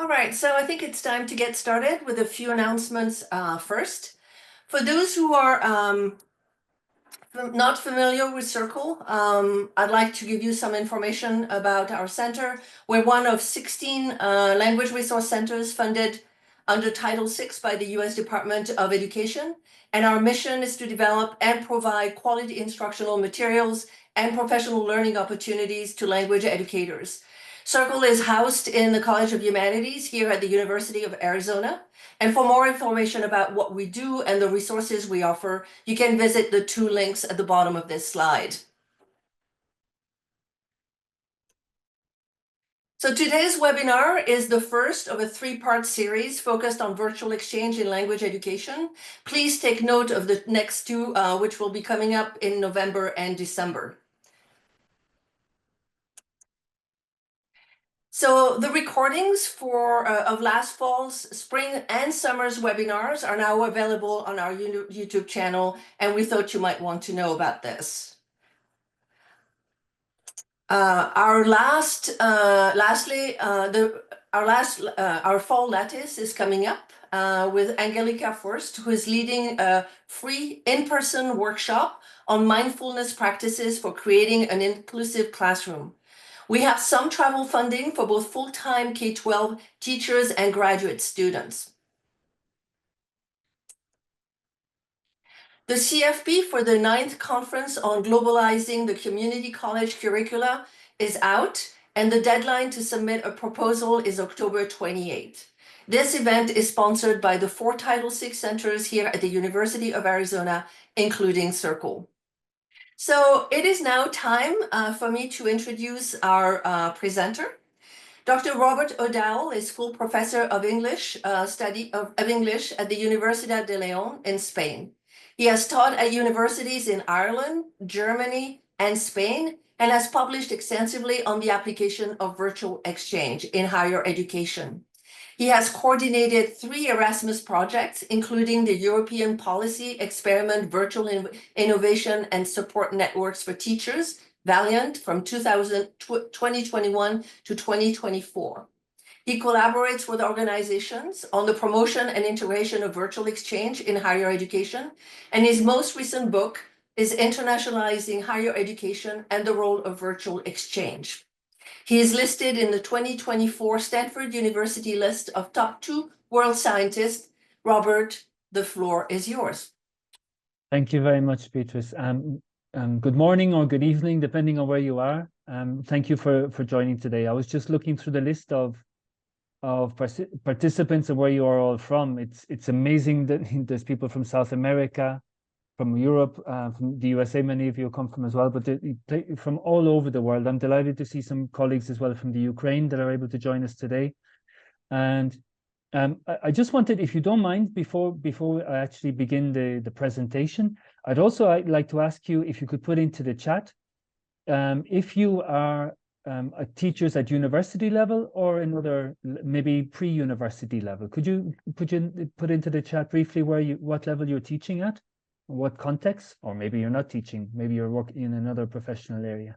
All right, so I think it's time to get started with a few announcements first. For those who are not familiar with Circle, I'd like to give you some information about our center. We're one of 16 language resource centers funded under Title VI by the US Department of Education. And our mission is to develop and provide quality instructional materials and professional learning opportunities to language educators. Circle is housed in the College of Humanities here at the University of Arizona. And for more information about what we do and the resources we offer, you can visit the two links at the bottom of this slide. So today's webinar is the first of a three-part series focused on virtual exchange in language education. Please take note of the next two, which will be coming up in November and December. So the recordings of last fall's, spring, and summer's webinars are now available on our YouTube channel, and we thought you might want to know about this. Our fall lattice is coming up with Angelica Forst, who is leading a free in-person workshop on mindfulness practices for creating an inclusive classroom. We have some travel funding for both full-time K-12 teachers and graduate students. The CFP for the 9th Conference on Globalizing the Community College Curricula is out, and the deadline to submit a proposal is October 28th. This event is sponsored by the 4 Title VI centers here at the University of Arizona, including Circle. So it is now time for me to introduce our presenter. Dr. Robert O'Dowell is full professor of English English at the Universidad de León in Spain. He has taught at universities in Ireland, Germany, and Spain, and has published extensively on the application of virtual exchange in higher education. He has coordinated 3 Erasmus projects, including the European Policy Experiment Virtual Innovation and Support Networks for Teachers, Valiant, from 2021 to 2024. He collaborates with organizations on the promotion and integration of virtual exchange in higher education, and his most recent book is Internationalizing Higher Education and the Role of Virtual Exchange. He is listed in the 2024 Stanford University list of top 2 world scientists. Robert, the floor is yours. Thank you very much, Beatrice. Good morning or good evening, depending on where you are. Thank you for joining today. I was just looking through the list of participants and where you are all from. It's amazing that there's people from South America, from Europe, from the USA, many of you come from as well, but from all over the world. I'm delighted to see some colleagues as well from the Ukraine that are able to join us today. And I just wanted, if you don't mind, before I actually begin the presentation, I'd also like to ask you if you could put into the chat if you are teachers at university level or another, maybe pre-university level. Could you put into the chat briefly what level you're teaching at, what context, or maybe you're not teaching, maybe you're working in another professional area.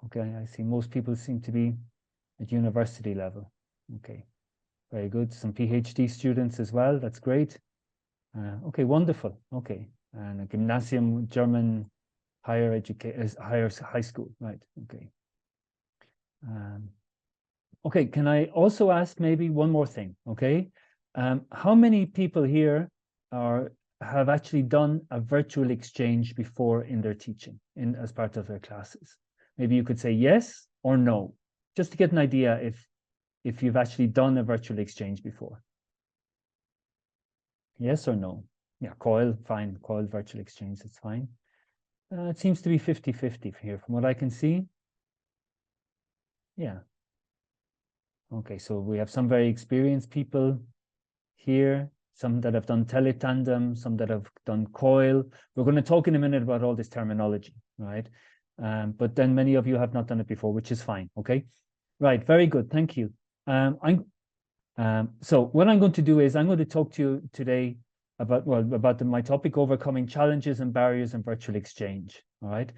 Okay, I see most people seem to be at university level. Okay, very good. Some PhD students as well. That's great. Okay, wonderful. Okay, and a gymnasium, German higher education, high school, right? Okay. Okay, can I also ask maybe one more thing? Okay, how many people here have actually done a virtual exchange before in their teaching, as part of their classes? Maybe you could say yes or no, just to get an idea if you've actually done a virtual exchange before. Yes or no? Yeah, COIL, fine. COIL virtual exchange, it's fine. It seems to be 50-50 here from what I can see. Yeah. Okay, so we have some very experienced people here, some that have done teletandem, some that have done COIL. We're going to talk in a minute about all this terminology, right? But then many of you have not done it before, which is fine, okay? Right, very good, thank you. So what I'm going to do is I'm going to talk to you today about my topic, overcoming challenges and barriers in virtual exchange, all right?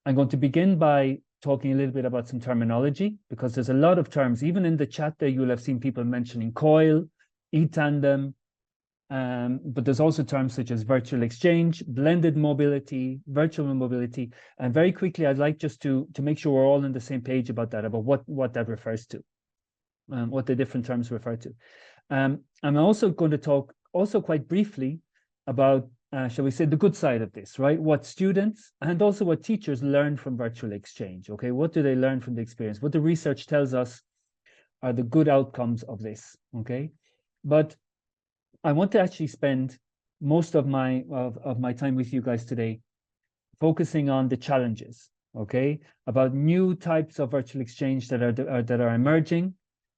I'm going to begin by talking a little bit about some terminology, because there's a lot of terms. Even in the chat there, you'll have seen people mentioning COIL, e-tandem, but there's also terms such as virtual exchange, blended mobility, virtual mobility. And very quickly, I'd like just to make sure we're all on the same page about that, about what that refers to, what the different terms refer to. I'm also going to talk also quite briefly about, shall we say, the good side of this, right? What students and also what teachers learn from virtual exchange, okay? What do they learn from the experience? What the research tells us are the good outcomes of this, okay? But I want to actually spend most of my time with you guys today focusing on the challenges, okay? About new types of virtual exchange that are emerging,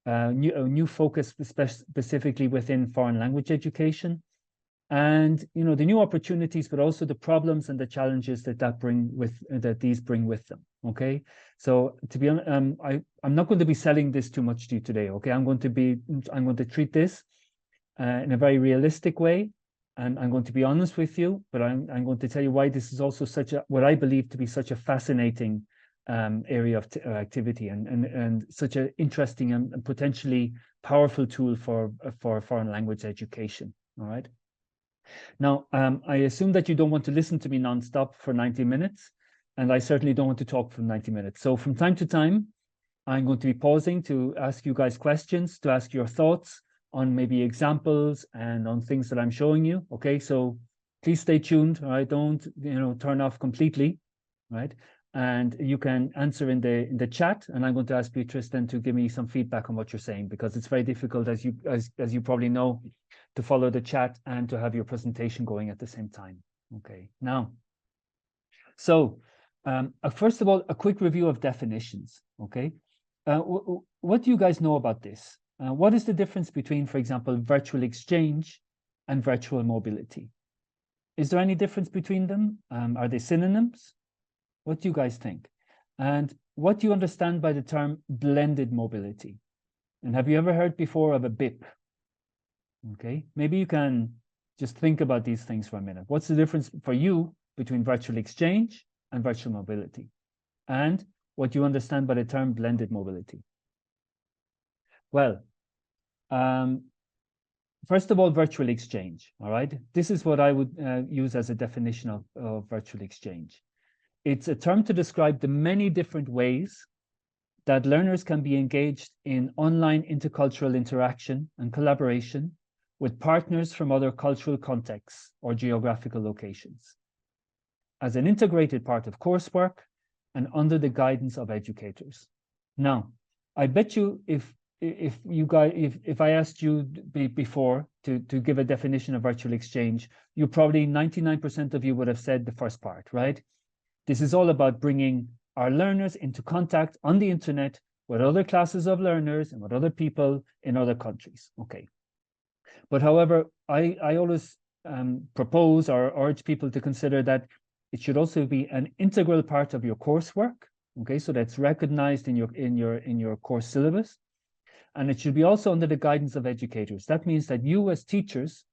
new focus specifically within foreign language education, and the new opportunities, but also the problems and the challenges that these bring with them. Okay, so to be honest, I'm not going to be selling this too much to you today. Okay, I'm going to treat this in a very realistic way, and I'm going to be honest with you, but I'm going to tell you why this is also what I believe to be such a fascinating area of activity and such an interesting and potentially powerful tool for foreign language education. All right. Now, I assume that you don't want to listen to me nonstop for 90 minutes, and I certainly don't want to talk for 90 minutes. So from time to time, I'm going to be pausing to ask you guys questions, to ask your thoughts on maybe examples and on things that I'm showing you. Okay, so please stay tuned. All right, don't turn off completely, right? And you can answer in the chat, and I'm going to ask Beatrice then to give me some feedback on what you're saying, because it's very difficult, as you probably know, to follow the chat and to have your presentation going at the same time. Okay, now, so first of all, a quick review of definitions. Okay, what do you guys know about this? What is the difference between, for example, virtual exchange and virtual mobility? Is there any difference between them? Are they synonyms? What do you guys think? And what do you understand by the term blended mobility? And have you ever heard before of a BIP? Okay, maybe you can just think about these things for a minute. What's the difference for you between virtual exchange and virtual mobility? And what do you understand by the term blended mobility? Well, first of all, virtual exchange, all right? This is what I would use as a definition of virtual exchange. It's a term to describe the many different ways that learners can be engaged in online intercultural interaction and collaboration with partners from other cultural contexts or geographical locations, as an integrated part of coursework and under the guidance of educators. Now, I bet you if I asked you before to give a definition of virtual exchange, you probably 99% of you would have said the first part, right? This is all about bringing our learners into contact on the internet with other classes of learners and with other people in other countries. Okay. But however, I always propose or urge people to consider that it should also be an integral part of your coursework. Okay, so that's recognized in your course syllabus, and it should be also under the guidance of educators. That means that you as teachers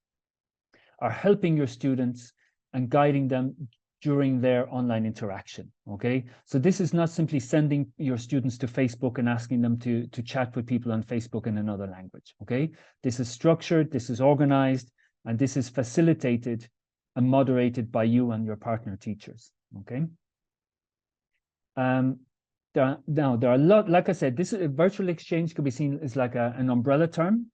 are helping your students and guiding them during their online interaction. Okay, so this is not simply sending your students to Facebook and asking them to chat with people on Facebook in another language. Okay, this is structured, this is organized, and this is facilitated and moderated by you and your partner teachers. Okay. There are a lot, like I said, this virtual exchange could be seen as like an umbrella term,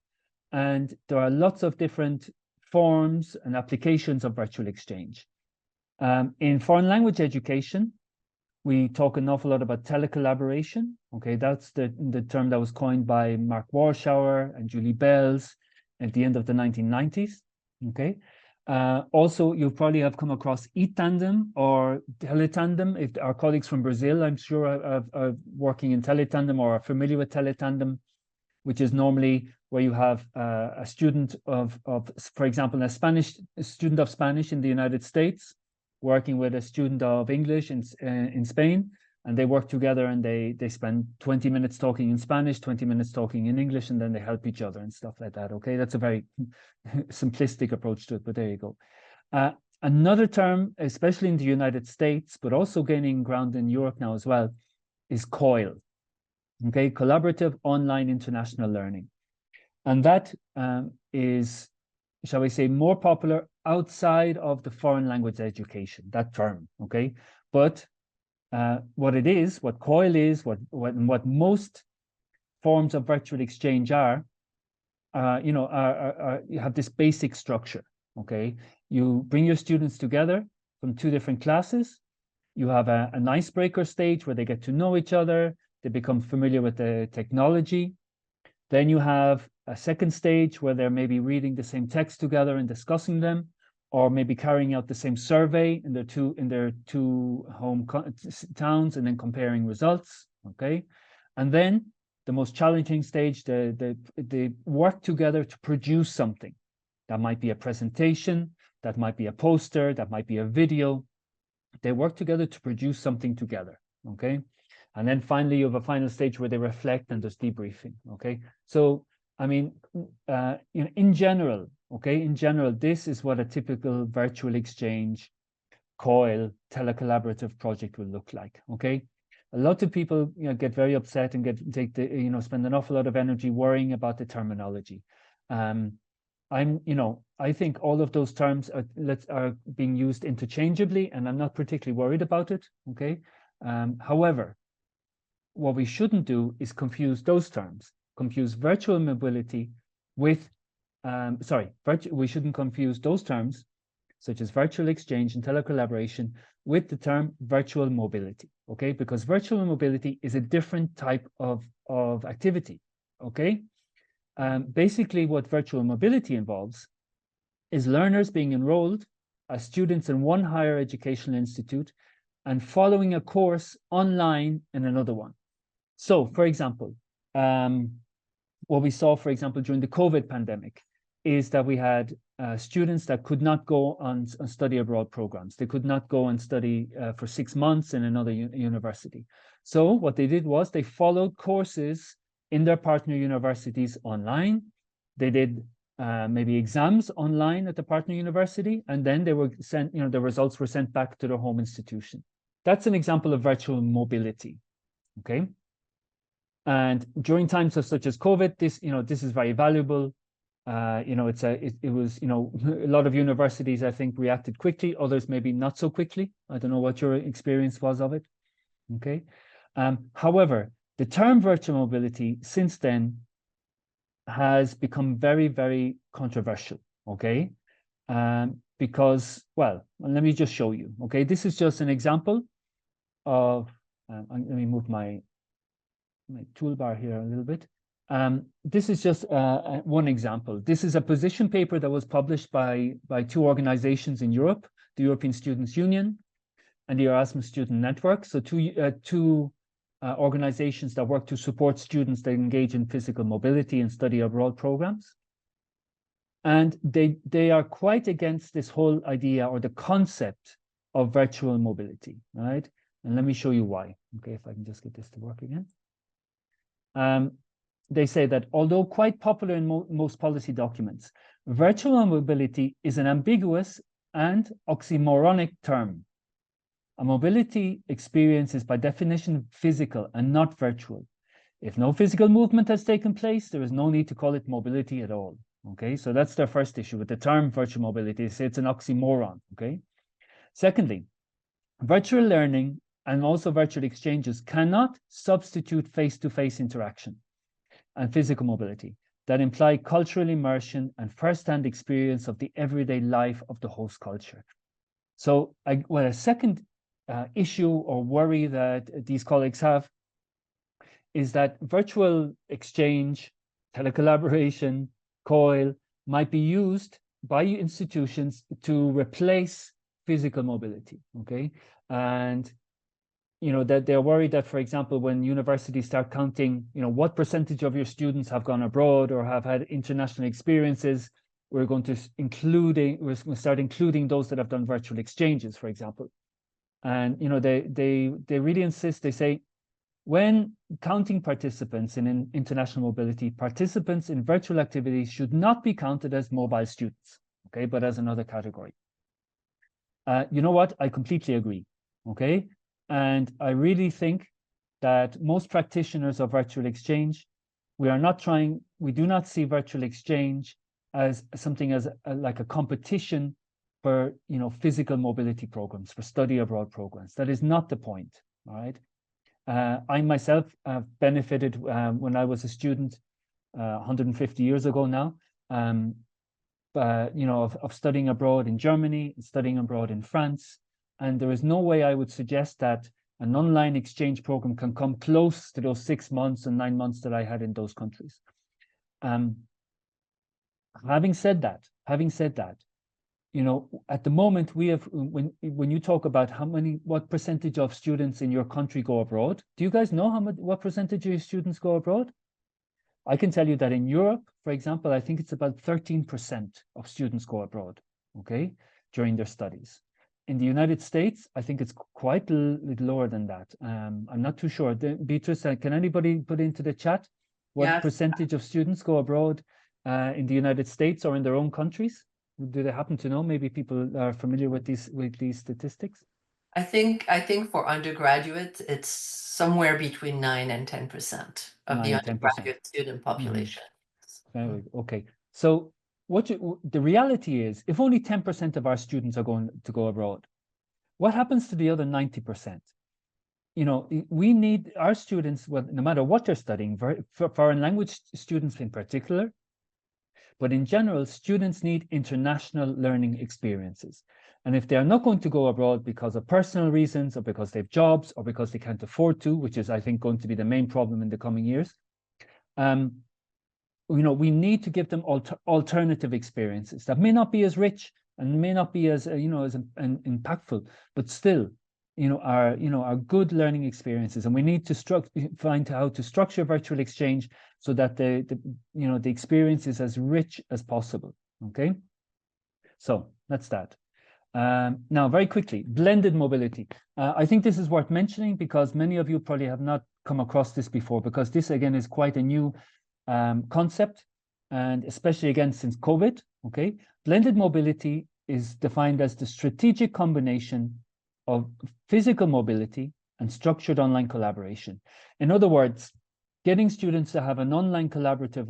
and there are lots of different forms and applications of virtual exchange. In foreign language education, we talk an awful lot about telecollaboration. Okay, that's the term that was coined by Mark Warschauer and Julie Bells at the end of the 1990s. Okay. Also, you probably have come across e-tandem or teletandem. If our colleagues from Brazil, I'm sure, are working in teletandem or are familiar with teletandem, which is normally where you have a student of, for example, a student of Spanish in the United States working with a student of English in Spain, and they work together and they spend 20 minutes talking in Spanish, 20 minutes talking in English, and then they help each other and stuff like that. Okay, that's a very simplistic approach to it, but there you go. Another term, especially in the United States, but also gaining ground in Europe now as well, is COIL, okay, Collaborative Online International Learning. And that is, shall we say, more popular outside of the foreign language education, that term, okay? But what it is, what COIL is, what most forms of virtual exchange are, you have this basic structure, okay? You bring your students together from two different classes. You have an icebreaker stage where they get to know each other, they become familiar with the technology. Then you have a second stage where they're maybe reading the same text together and discussing them, or maybe carrying out the same survey in their two home towns and then comparing results, okay? And then the most challenging stage, they work together to produce something. That might be a presentation, that might be a poster, that might be a video. They work together to produce something together, okay? And then finally, you have a final stage where they reflect and there's debriefing, okay? So, I mean, in general, okay, this is what a typical virtual exchange, COIL, telecollaborative project will look like, okay? A lot of people, get very upset and spend an awful lot of energy worrying about the terminology. I think all of those terms are being used interchangeably, and I'm not particularly worried about it, okay? However, what we shouldn't do is confuse those terms, confuse virtual mobility with, we shouldn't confuse those terms, such as virtual exchange and telecollaboration, with the term virtual mobility, okay? Because virtual mobility is a different type of activity, okay? Basically, what virtual mobility involves is learners being enrolled as students in one higher educational institute and following a course online in another one. So, for example, what we saw, for example, during the COVID pandemic is that we had students that could not go on study abroad programs. They could not go and study for 6 months in another university. So what they did was they followed courses in their partner universities online. They did maybe exams online at the partner university, and then they were sent, the results were sent back to their home institution. That's an example of virtual mobility, okay? And during times such as COVID, this is very valuable. It was, a lot of universities, I think, reacted quickly, others maybe not so quickly. I don't know what your experience was of it, okay? However, the term virtual mobility since then has become very, very controversial, okay? Because, well, let me just show you, okay? This is just an example of, let me move my toolbar here a little bit. This is just one example. This is a position paper that was published by two organizations in Europe, the European Students' Union and the Erasmus Student Network. So two organizations that work to support students that engage in physical mobility and study abroad programs. And they are quite against this whole idea or the concept of virtual mobility, right? And let me show you why. Okay, if I can just get this to work again. They say that although quite popular in most policy documents, virtual mobility is an ambiguous and oxymoronic term. A mobility experience is by definition physical and not virtual. If no physical movement has taken place, there is no need to call it mobility at all. Okay, so that's their first issue with the term virtual mobility. They say it's an oxymoron. Okay. Secondly, virtual learning and also virtual exchanges cannot substitute face-to-face interaction and physical mobility that imply cultural immersion and first-hand experience of the everyday life of the host culture. So, a second issue or worry that these colleagues have is that virtual exchange, telecollaboration, COIL might be used by institutions to replace physical mobility, okay? And that they're worried that, for example, when universities start counting, what percentage of your students have gone abroad or have had international experiences, we're going to start including those that have done virtual exchanges, for example. And they really insist. They say, when counting participants in international mobility, participants in virtual activities should not be counted as mobile students, okay, but as another category. You know what? I completely agree, okay? And I really think that most practitioners of virtual exchange, we do not see virtual exchange as something as like a competition for, you know, physical mobility programs, for study abroad programs. That is not the point, all right? I myself have benefited when I was a student 150 years ago now, you know, of studying abroad in Germany, studying abroad in France. And there is no way I would suggest that an online exchange program can come close to those 6 months and 9 months that I had in those countries. Having said that, you know, at the moment we have, when you talk about what percentage of students in your country go abroad, do you guys know what percentage of your students go abroad? I can tell you that in Europe, for example, I think it's about 13% of students go abroad, okay, during their studies. In the United States, I think it's quite a little lower than that. I'm not too sure. Beatrice, can anybody put into the chat what percentage of students go abroad in the United States or in their own countries? Do they happen to know? Maybe people are familiar with these statistics. I think for undergraduate, it's somewhere between 9 and 10% of the undergraduate student population. Very good. Okay. So the reality is, if only 10% of our students are going to go abroad, what happens to the other 90%? You know, we need our students, well, no matter what they're studying, for foreign language students in particular, but in general, students need international learning experiences. And if they are not going to go abroad because of personal reasons, or because they have jobs, or because they can't afford to, which is, I think, going to be the main problem in the coming years, you know, we need to give them alternative experiences that may not be as rich and may not be as you know, as impactful, but still, you know, are good learning experiences. And we need to find how to structure virtual exchange so that the experience is as rich as possible. Okay, so that's that. Now, very quickly, blended mobility. I think this is worth mentioning because many of you probably have not come across this before, because this again is quite a new concept, and especially again since COVID. Okay, blended mobility is defined as the strategic combination of physical mobility and structured online collaboration. In other words, getting students to have an online collaborative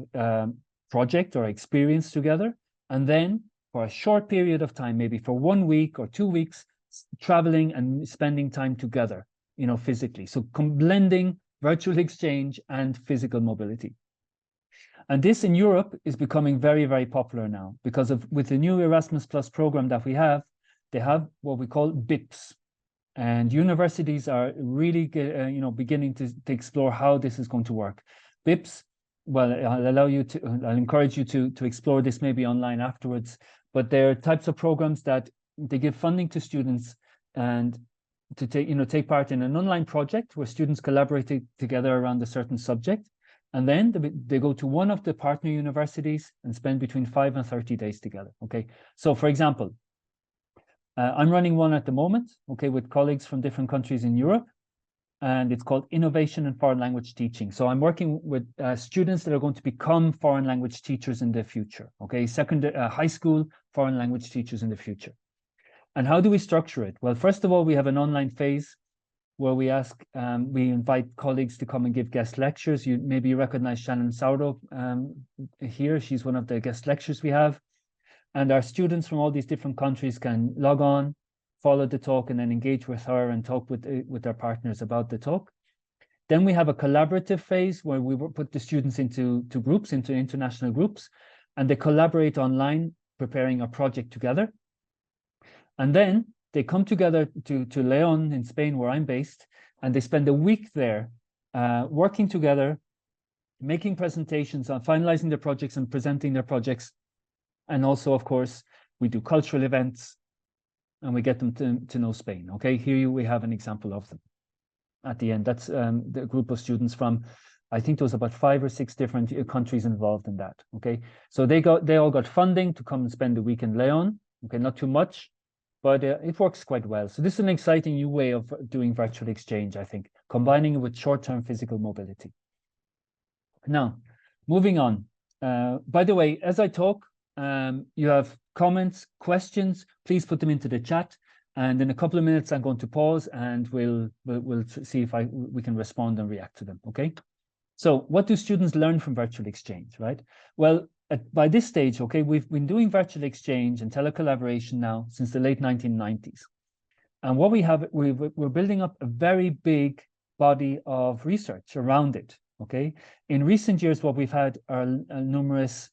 project or experience together, and then for a short period of time, maybe for 1 week or 2 weeks, traveling and spending time together, you know, physically. So blending virtual exchange and physical mobility. And this in Europe is becoming very, very popular now because with the new Erasmus Plus program that we have, they have what we call BIPs. And universities are really, you know, beginning to explore how this is going to work. BIPs, well, I'll encourage you to explore this maybe online afterwards, but they're types of programs that they give funding to students and to take part in an online project where students collaborate together around a certain subject. And then they go to one of the partner universities and spend between 5 and 30 days together. Okay, so for example, I'm running one at the moment, okay, with colleagues from different countries in Europe, and it's called Innovation in Foreign Language Teaching. So I'm working with students that are going to become foreign language teachers in the future, okay, high school foreign language teachers in the future. And how do we structure it? Well, first of all, we have an online phase where we invite colleagues to come and give guest lectures. Maybe you recognize Shannon Sourdough here. She's one of the guest lecturers we have. And our students from all these different countries can log on, follow the talk, and then engage with her and talk with their partners about the talk. Then we have a collaborative phase where we put the students into groups, into international groups, and they collaborate online, preparing a project together. And then they come together to León in Spain, where I'm based, and they spend a week there working together, making presentations on finalizing their projects and presenting their projects. And also, of course, we do cultural events and we get them to know Spain. Okay, here we have an example of them at the end. That's the group of students from, I think there was about 5 or 6 different countries involved in that. Okay, so they all got funding to come and spend a week in León. Okay, not too much, but it works quite well. So this is an exciting new way of doing virtual exchange, I think, combining it with short-term physical mobility. Now, moving on. By the way, as I talk, you have comments, questions, please put them into the chat. And in a couple of minutes, I'm going to pause and we'll see if we can respond and react to them, okay? So what do students learn from virtual exchange, right? Well, by this stage, okay, we've been doing virtual exchange and telecollaboration now since the late 1990s. And what we have, we're building up a very big body of research around it, okay? In recent years, what we've had are numerous,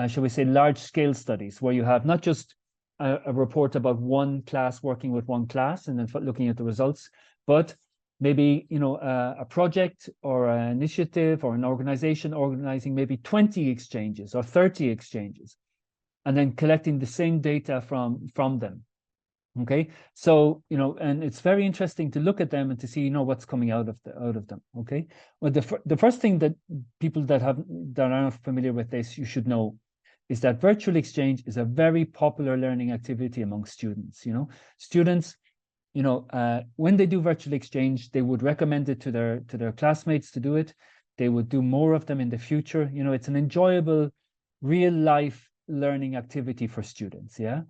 shall we say, large-scale studies where you have not just a report about one class working with one class and then looking at the results, but maybe, you know, a project or an initiative or an organization organizing maybe 20 exchanges or 30 exchanges, and then collecting the same data from them. Okay, so, you know, and it's very interesting to look at them and to see, you know, what's coming out of them. Okay, well, the first thing that people that are not familiar with this, you should know, is that virtual exchange is a very popular learning activity among students. You know, students, you know, when they do virtual exchange, they would recommend it to their classmates to do it. They would do more of them in the future. You know, it's an enjoyable, real life learning activity for students. Yeah.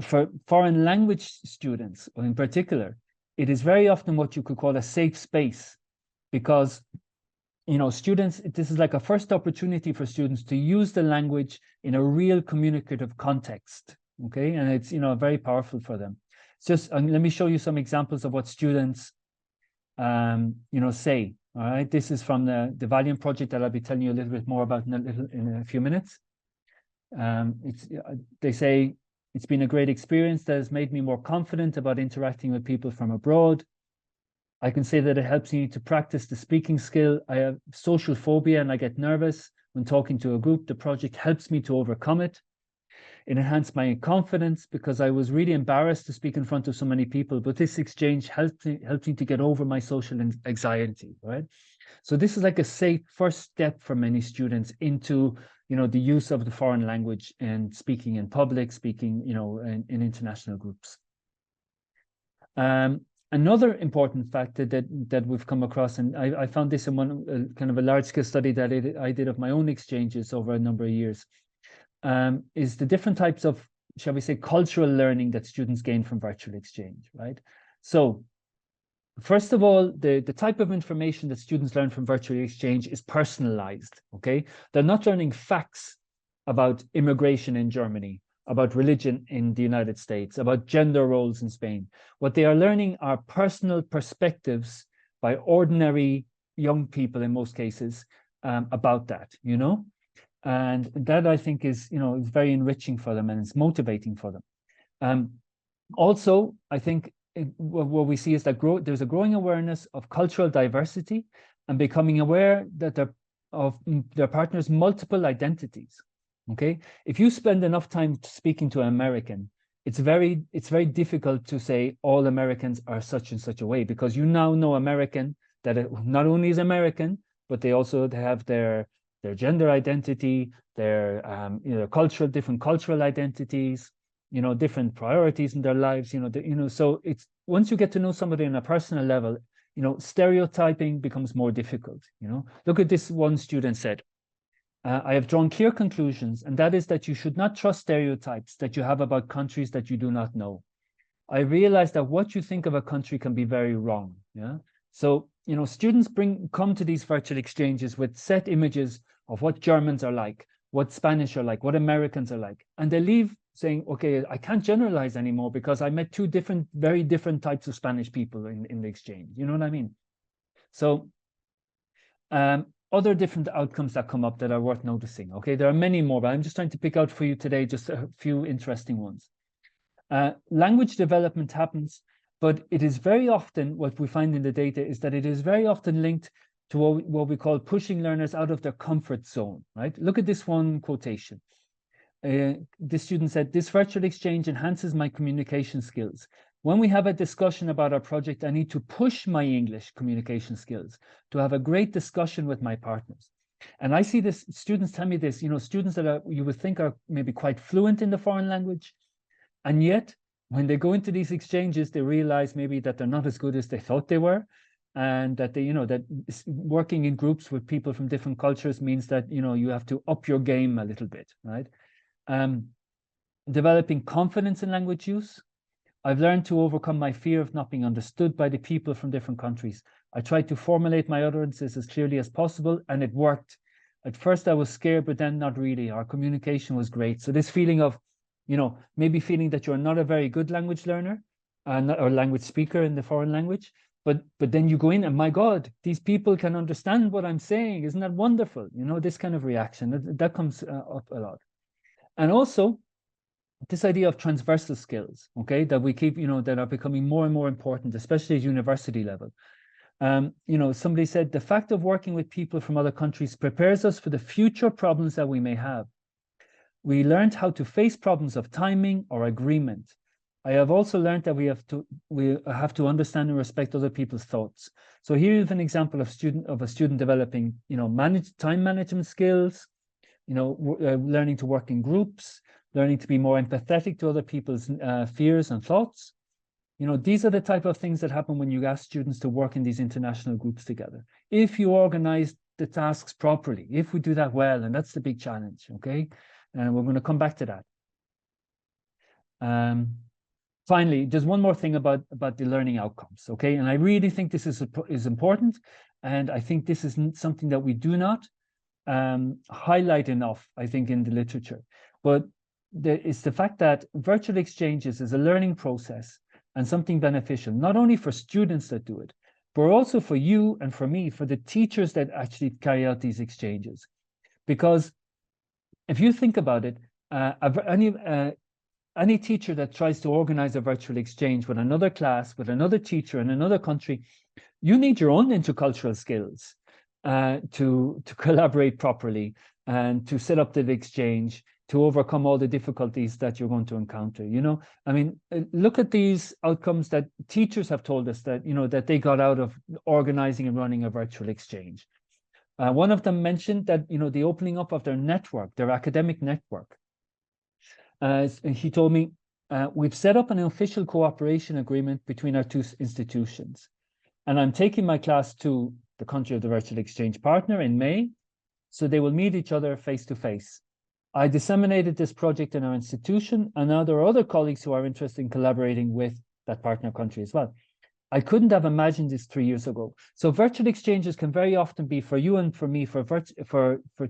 For foreign language students, in particular, it is very often what you could call a safe space, because, you know, students, this is like a first opportunity for students to use the language in a real communicative context. Okay, and it's, you know, very powerful for them. It's just, let me show you some examples of what students, you know, say. All right, this is from the Valiant project that I'll be telling you a little bit more about in a few minutes. They say, it's been a great experience that has made me more confident about interacting with people from abroad. I can say that it helps me to practice the speaking skill. I have social phobia and I get nervous when talking to a group. The project helps me to overcome it. It enhanced my confidence because I was really embarrassed to speak in front of so many people, but this exchange helped me to get over my social anxiety, right? So this is like a safe first step for many students into, you know, the use of the foreign language and speaking in public, speaking, you know, in international groups. Another important factor that we've come across, and I found this in one kind of a large-scale study that I did of my own exchanges over a number of years, is the different types of, shall we say, cultural learning that students gain from virtual exchange, right? So first of all, the type of information that students learn from virtual exchange is personalized, okay? They're not learning facts about immigration in Germany, about religion in the United States, about gender roles in Spain. What they are learning are personal perspectives by ordinary young people in most cases about that, you know? And that, I think, is, you know, is very enriching for them and it's motivating for them. Also, I think what we see is that there's a growing awareness of cultural diversity and becoming aware that of their partner's multiple identities. Okay, if you spend enough time speaking to an American, it's very difficult to say all Americans are such and such a way, because you now know American that it not only is American, but they have their gender identity, their you know, different cultural identities, you know, different priorities in their lives, you know, so it's, once you get to know somebody on a personal level, you know, stereotyping becomes more difficult, you know. Look at this, one student said, I have drawn clear conclusions, and that is that you should not trust stereotypes that you have about countries that you do not know. I realize that what you think of a country can be very wrong. Yeah. So, you know, students come to these virtual exchanges with set images of what Germans are like, what Spanish are like, what Americans are like, and they leave saying, okay, I can't generalize anymore because I met two very different types of Spanish people in the exchange. You know what I mean? So, other different outcomes that come up that are worth noticing. Okay, there are many more, but I'm just trying to pick out for you today just a few interesting ones. Language development happens, but it is very often, what we find in the data is that it is very often linked to what we call pushing learners out of their comfort zone, right? Look at this one quotation. The student said, this virtual exchange enhances my communication skills. When we have a discussion about our project, I need to push my English communication skills to have a great discussion with my partners. And I see this, students tell me this, you know, students that you would think are maybe quite fluent in the foreign language, and yet when they go into these exchanges, they realize maybe that they're not as good as they thought they were, and that they, you know, that working in groups with people from different cultures means that, you know, you have to up your game a little bit, right? Developing confidence in language use. I've learned to overcome my fear of not being understood by the people from different countries. I tried to formulate my utterances as clearly as possible, and it worked. At first, I was scared, but then not really. Our communication was great. So this feeling of, maybe feeling that you're not a very good language learner or language speaker in the foreign language, but then you go in and, my God, these people can understand what I'm saying. Isn't that wonderful? This kind of reaction, that comes up a lot. And also this idea of transversal skills, okay, that we keep, that are becoming more and more important, especially at university level. Somebody said the fact of working with people from other countries prepares us for the future problems that we may have. We learned how to face problems of timing or agreement. I have also learned that we have to understand and respect other people's thoughts. So here you have an example of a student developing, time management skills, learning to work in groups, learning to be more empathetic to other people's fears and thoughts. These are the type of things that happen when you ask students to work in these international groups together. If you organize the tasks properly, if we do that well, and that's the big challenge, okay? And we're going to come back to that. Finally, just one more thing about the learning outcomes, okay? And I really think this is important, and I think this is something that we do not highlight enough, I think, in the literature. But it's the fact that virtual exchanges is a learning process and something beneficial, not only for students that do it, but also for you and for me, for the teachers that actually carry out these exchanges. Because if you think about it, any teacher that tries to organize a virtual exchange with another class, with another teacher in another country, you need your own intercultural skills to collaborate properly and to set up the exchange, to overcome all the difficulties that you're going to encounter. I mean, look at these outcomes that teachers have told us that, that they got out of organizing and running a virtual exchange. One of them mentioned that, the opening up of their network, their academic network. He told me, we've set up an official cooperation agreement between our two institutions. And I'm taking my class to the country of the virtual exchange partner in May, so they will meet each other face to face. I disseminated this project in our institution, and now there are other colleagues who are interested in collaborating with that partner country as well. I couldn't have imagined this 3 years ago. So virtual exchanges can very often be, for you and for me, for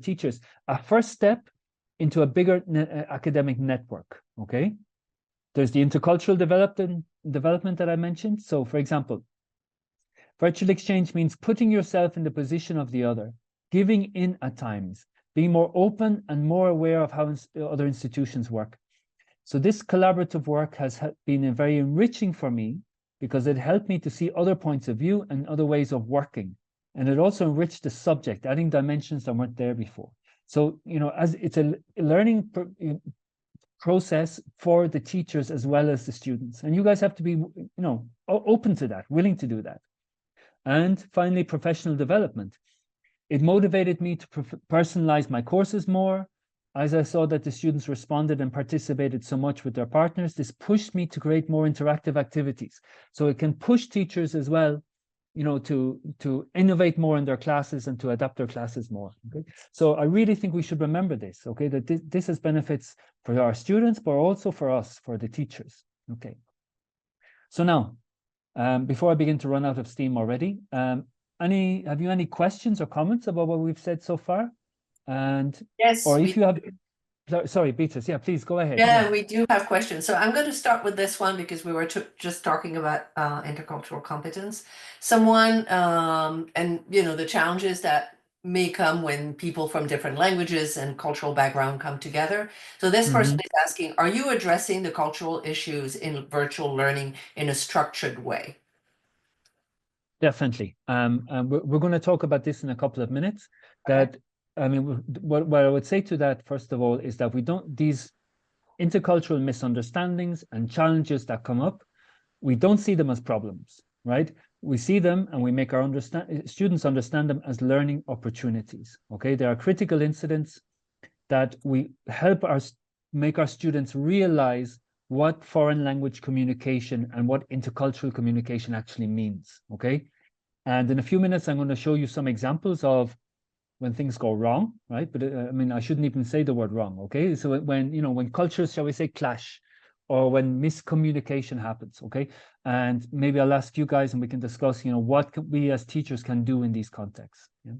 teachers, a first step into a bigger academic network, okay? There's the intercultural development that I mentioned. So for example, virtual exchange means putting yourself in the position of the other, giving in at times, being more open and more aware of how other institutions work. So this collaborative work has been very enriching for me because it helped me to see other points of view and other ways of working. And it also enriched the subject, adding dimensions that weren't there before. So, as it's a learning process for the teachers as well as the students. And you guys have to be, open to that, willing to do that. And finally, professional development. It motivated me to personalize my courses more. As I saw that the students responded and participated so much with their partners, this pushed me to create more interactive activities. So it can push teachers as well, to innovate more in their classes and to adapt their classes more. Okay? So I really think we should remember this, okay, that this has benefits for our students, but also for us, for the teachers. Okay. So now, before I begin to run out of steam already, have you any questions or comments about what we've said so far? And yes, or if you have, sorry, Beatrice, yeah, please go ahead. Yeah, we do have questions. So I'm going to start with this one because we were just talking about intercultural competence. Someone, and the challenges that may come when people from different languages and cultural background come together. So this person is asking, are you addressing the cultural issues in virtual learning in a structured way? Definitely. We're going to talk about this in a couple of minutes. That, I mean, what I would say to that, first of all, is that these intercultural misunderstandings and challenges that come up, we don't see them as problems, right? We see them and we make our students understand them as learning opportunities, okay? There are critical incidents that we help make our students realize what foreign language communication and what intercultural communication actually means, okay? And in a few minutes, I'm going to show you some examples of when things go wrong, right? But I mean, I shouldn't even say the word wrong, okay? So when cultures, shall we say, clash, or when miscommunication happens, okay? And maybe I'll ask you guys and we can discuss, what we as teachers can do in these contexts. Yeah.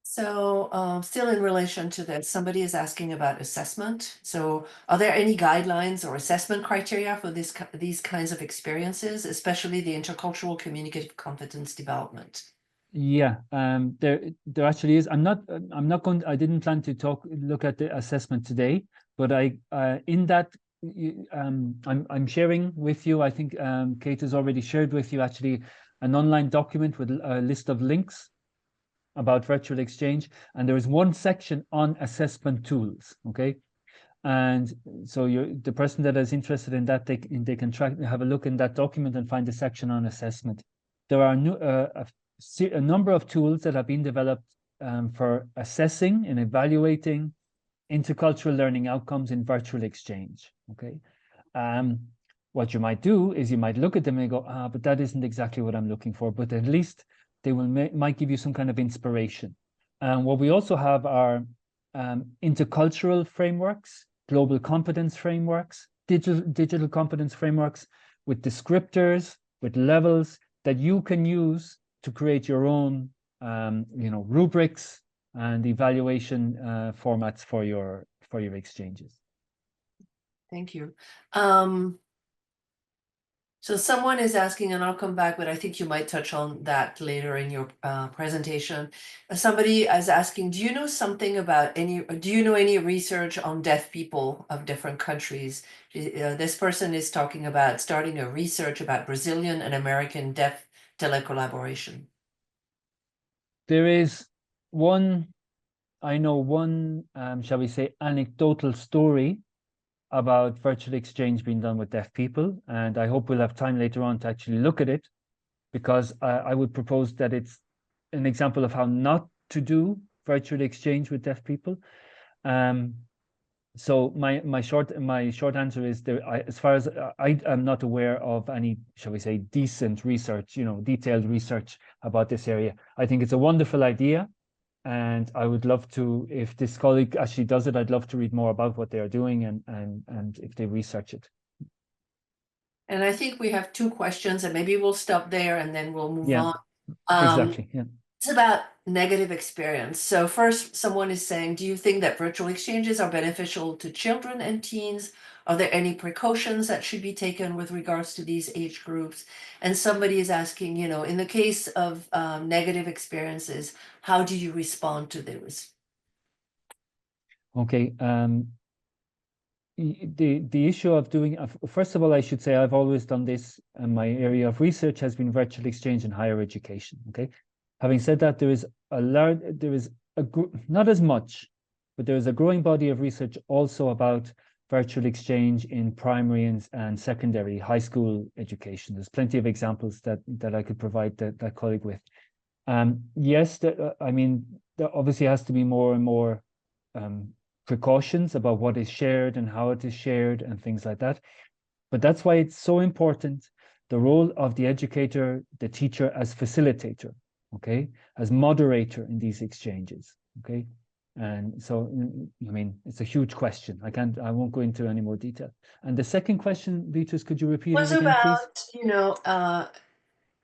So still in relation to that, somebody is asking about assessment. So are there any guidelines or assessment criteria for these kinds of experiences, especially the intercultural communicative competence development? Yeah, there actually is. I didn't plan to look at the assessment today, but in that, I'm sharing with you, I think Kate has already shared with you actually an online document with a list of links about virtual exchange, and there is one section on assessment tools, okay? And so the person that is interested in that, they can have a look in that document and find a section on assessment. There are a number of tools that have been developed for assessing and evaluating intercultural learning outcomes in virtual exchange, okay? What you might do is you might look at them and go, but that isn't exactly what I'm looking for, but at least they might give you some kind of inspiration. And what we also have are intercultural frameworks, global competence frameworks, digital competence frameworks with descriptors, with levels that you can use to create your own, rubrics and evaluation formats for your exchanges. Thank you. So someone is asking, and I'll come back, but I think you might touch on that later in your presentation. Somebody is asking, do you know any research on deaf people of different countries? This person is talking about starting a research about Brazilian and American deaf telecollaboration. There is one, shall we say, anecdotal story about virtual exchange being done with deaf people. And I hope we'll have time later on to actually look at it, because I would propose that it's an example of how not to do virtual exchange with deaf people. So my short answer is as far as I am not aware of any, shall we say, decent research, detailed research about this area. I think it's a wonderful idea. And I would love to, if this colleague actually does it, I'd love to read more about what they are doing and if they research it. And I think we have two questions, and maybe we'll stop there and then we'll move on. Exactly. Yeah. It's about negative experience. So first, someone is saying, do you think that virtual exchanges are beneficial to children and teens? Are there any precautions that should be taken with regards to these age groups? And somebody is asking, in the case of negative experiences, how do you respond to those? Okay. The issue of doing, first of all, I should say I've always done this, and my area of research has been virtual exchange in higher education. Okay. Having said that, not as much, but there is a growing body of research also about virtual exchange in primary and secondary high school education. There's plenty of examples that I could provide that colleague with. Yes, there obviously has to be more and more precautions about what is shared and how it is shared and things like that. But that's why it's so important, the role of the educator, the teacher as facilitator, okay, as moderator in these exchanges, okay. And so, it's a huge question. I won't go into any more detail. And the second question, Beatrice, could you repeat it again, please?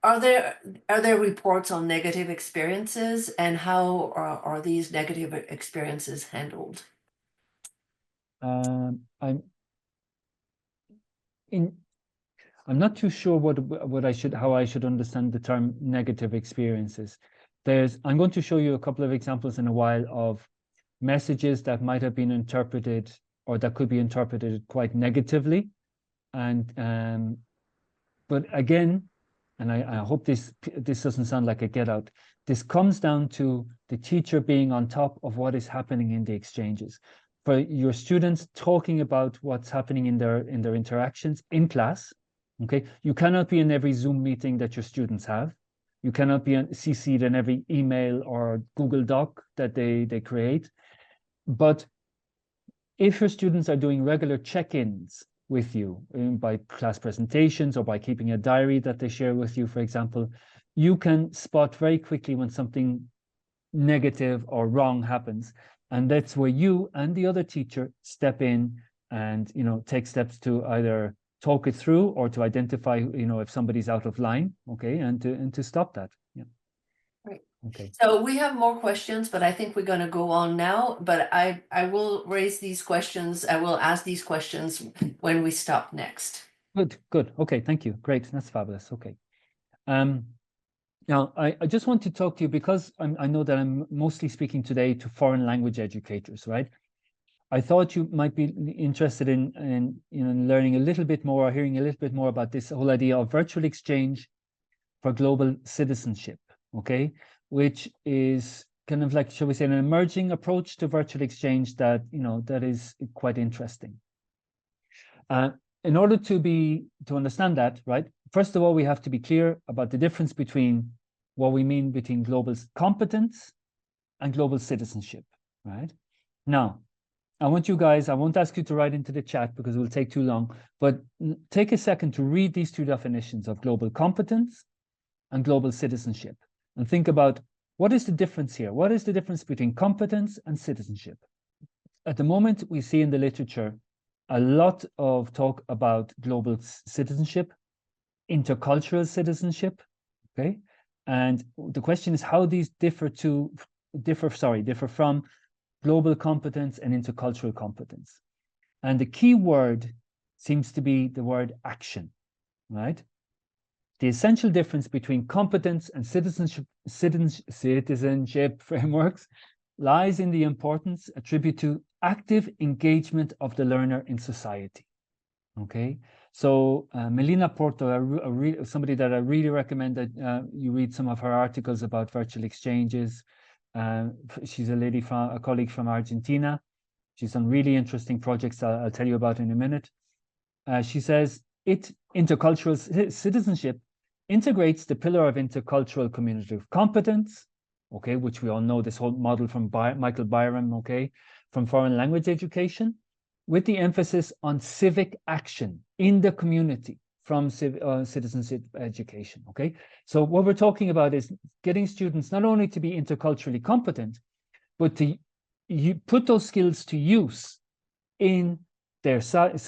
Are there reports on negative experiences, and how are these negative experiences handled? I'm not too sure how I should understand the term negative experiences. I'm going to show you a couple of examples in a while of messages that might have been interpreted, or that could be interpreted quite negatively. And but again, and I hope this doesn't sound like a get out. This comes down to the teacher being on top of what is happening in the exchanges. For your students talking about what's happening in their interactions in class. Okay, you cannot be in every Zoom meeting that your students have. You cannot be CC'd in every email or Google Doc that they create. But if your students are doing regular check-ins with you by class presentations or by keeping a diary that they share with you, for example, you can spot very quickly when something negative or wrong happens. And that's where you and the other teacher step in and take steps to either talk it through or to identify if somebody's out of line, okay, and to stop that. Yeah. Right. Okay. So we have more questions, but I think we're going to go on now. But I will raise these questions. I will ask these questions when we stop next. Good. Okay, thank you. Great, that's fabulous. Okay. Now, I just want to talk to you because I know that I'm mostly speaking today to foreign language educators, right? I thought you might be interested in learning a little bit more or hearing a little bit more about this whole idea of virtual exchange for global citizenship, okay? Which is kind of like, shall we say, an emerging approach to virtual exchange that, that is quite interesting. In order to understand that, right, first of all, we have to be clear about the difference between what we mean between global competence and global citizenship, right? Now, I won't ask you to write into the chat because it will take too long, but take a second to read these two definitions of global competence and global citizenship and think about what is the difference here? What is the difference between competence and citizenship? At the moment, we see in the literature a lot of talk about global citizenship, intercultural citizenship, okay? And the question is how these differ from global competence and intercultural competence. And the key word seems to be the word action, right? The essential difference between competence and citizenship frameworks lies in the importance attributed to active engagement of the learner in society. Okay, so Melina Porto, somebody that I really recommend that you read some of her articles about virtual exchanges. She's a colleague from Argentina. She's done really interesting projects I'll tell you about in a minute. She says intercultural citizenship integrates the pillar of intercultural community of competence, okay, which we all know this whole model from Michael Byram, okay, from foreign language education, with the emphasis on civic action in the community from citizenship education, okay? So what we're talking about is getting students not only to be interculturally competent, but to put those skills to use in their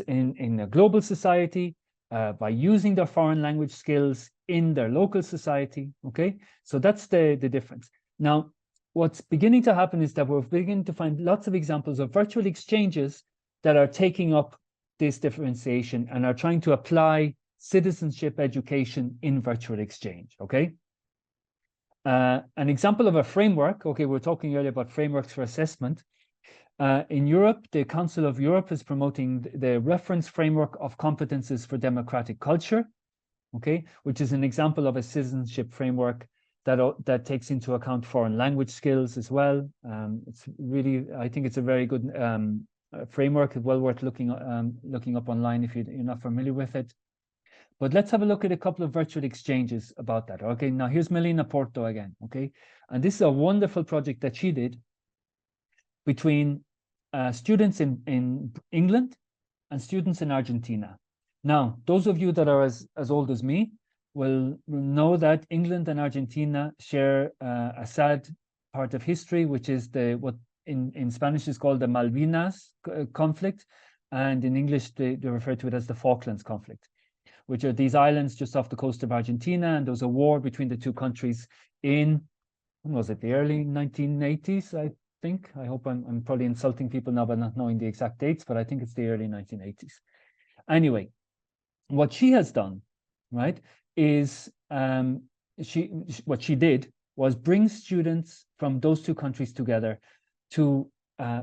in a global society by using their foreign language skills in their local society, okay? So that's the difference. Now, what's beginning to happen is that we're beginning to find lots of examples of virtual exchanges that are taking up this differentiation and are trying to apply citizenship education in virtual exchange, okay? An example of a framework, okay, we were talking earlier about frameworks for assessment. In Europe, the Council of Europe is promoting the reference framework of competences for democratic culture, okay, which is an example of a citizenship framework that takes into account foreign language skills as well. It's really, I think it's a very good framework, well worth looking up online if you're not familiar with it. But let's have a look at a couple of virtual exchanges about that. Okay, now here's Melina Porto again, okay? And this is a wonderful project that she did between students in England and students in Argentina. Now, those of you that are as old as me will know that England and Argentina share a sad part of history, which is what in Spanish is called the Malvinas conflict, and in English they refer to it as the Falklands conflict, which are these islands just off the coast of Argentina, and there was a war between the two countries in, when was it, the early 1980s, I think. I hope I'm probably insulting people now by not knowing the exact dates, but I think it's the early 1980s. Anyway, what she has done, right, is what she did was bring students from those two countries together to,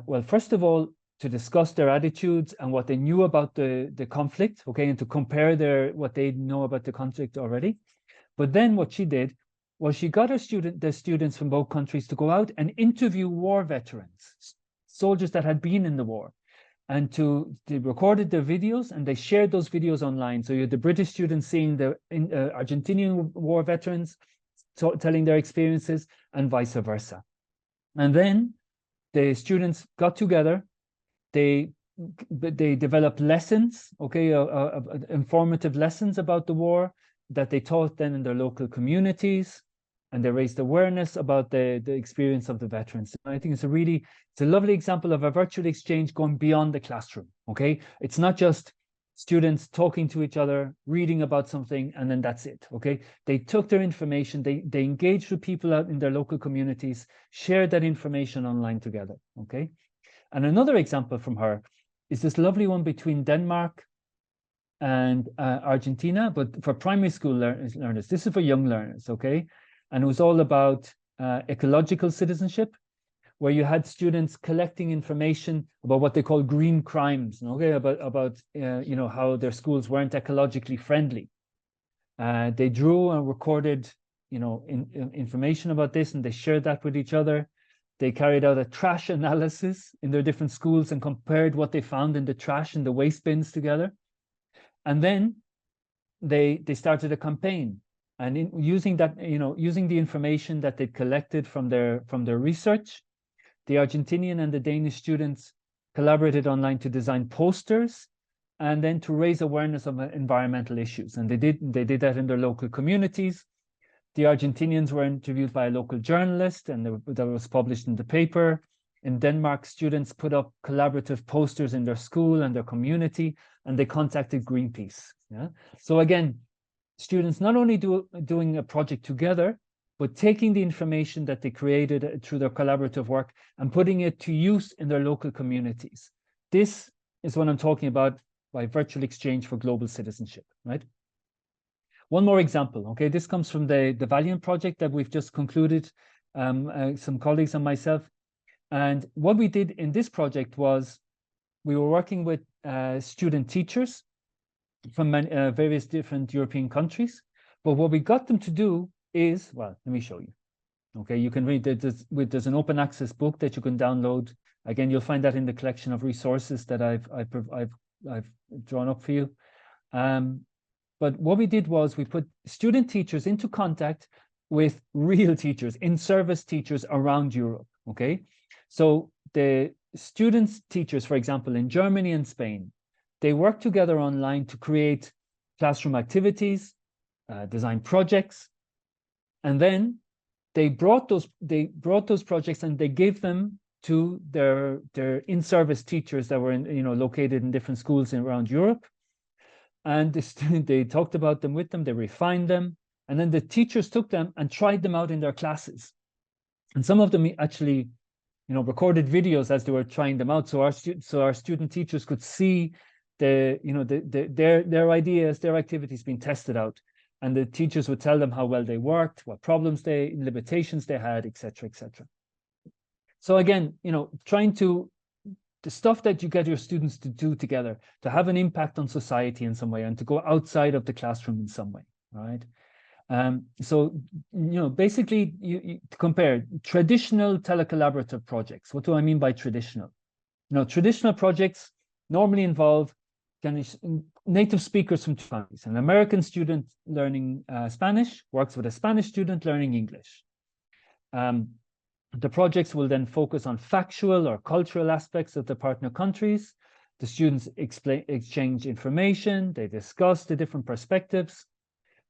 well, first of all, to discuss their attitudes and what they knew about the conflict, okay, and to compare what they know about the conflict already. But then what she did was she got the students from both countries to go out and interview war veterans, soldiers that had been in the war, and they recorded their videos and they shared those videos online. So you had the British students seeing the Argentinian war veterans telling their experiences and vice versa. And then the students got together, they developed lessons, okay, informative lessons about the war that they taught then in their local communities. and they raised awareness about the experience of the veterans. I think it's a lovely example of a virtual exchange going beyond the classroom, okay? It's not just students talking to each other, reading about something, and then that's it, okay? They took their information, they engaged with people out in their local communities, shared that information online together, okay? And another example from her is this lovely one between Denmark and Argentina, but for primary school learners. This is for young learners, okay? And it was all about ecological citizenship, where you had students collecting information about what they call green crimes, okay, about you know, how their schools weren't ecologically friendly. They drew and recorded, you know, information about this, and they shared that with each other. They carried out a trash analysis in their different schools and compared what they found in the trash and the waste bins together. And then they started a campaign, and using that, you know, using the information that they collected from their research, the Argentinian and the Danish students collaborated online to design posters and then to raise awareness of environmental issues. And they did that in their local communities. The Argentinians were interviewed by a local journalist, and that was published in the paper. In Denmark, students put up collaborative posters in their school and their community, and they contacted Greenpeace. Yeah. So again, students not only doing a project together, but taking the information that they created through their collaborative work and putting it to use in their local communities. This is what I'm talking about by virtual exchange for global citizenship, right? One more example, okay? This comes from the Valiant project that we've just concluded, some colleagues and myself. And what we did in this project was we were working with student teachers from various different European countries. But what we got them to do is, well, let me show you. Okay, you can read there's an open access book that you can download. Again, you'll find that in the collection of resources that I've drawn up for you. But what we did was we put student teachers into contact with real teachers, in-service teachers around Europe, okay? So the students, teachers, for example, in Germany and Spain, they work together online to create classroom activities, design projects, and then they brought those projects and they gave them to their in-service teachers that were located in different schools around Europe. And they talked about them with them, they refined them, and then the teachers took them and tried them out in their classes. And some of them actually, recorded videos as they were trying them out, so our student teachers could see their ideas, their activities being tested out, and the teachers would tell them how well they worked, what problems limitations they had, etc., etc. So again, trying to the stuff that you get your students to do together to have an impact on society in some way and to go outside of the classroom in some way, right? So, basically you compare traditional telecollaborative projects. What do I mean by traditional? Traditional projects normally involve native speakers from two countries. An American student learning Spanish works with a Spanish student learning English. The projects will then focus on factual or cultural aspects of the partner countries. The students exchange information, they discuss the different perspectives,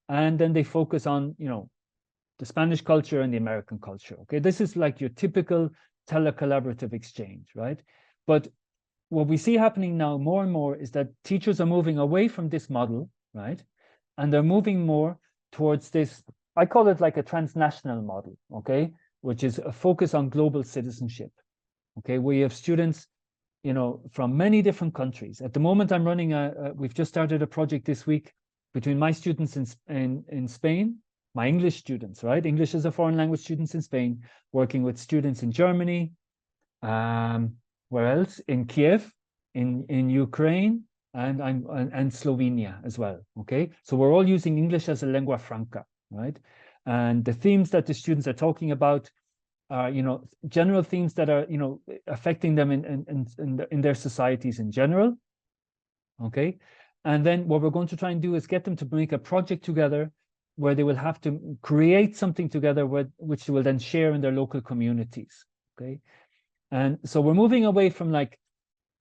and then they focus on, the Spanish culture and the American culture. Okay, this is like your typical telecollaborative exchange, right? But what we see happening now more and more is that teachers are moving away from this model, right? And they're moving more towards this, I call it like a transnational model, okay? Which is a focus on global citizenship. Okay, we have students, from many different countries. At the moment, I'm running we've just started a project this week between my students in Spain, my English students, right? English as a foreign language students in Spain, working with students in Germany, where else? In Kiev, in Ukraine, and Slovenia as well. Okay, so we're all using English as a lingua franca, right? And the themes that the students are talking about are, general themes that are, affecting them in their societies in general. Okay, and then what we're going to try and do is get them to make a project together where they will have to create something together which they will then share in their local communities. Okay, and so we're moving away from like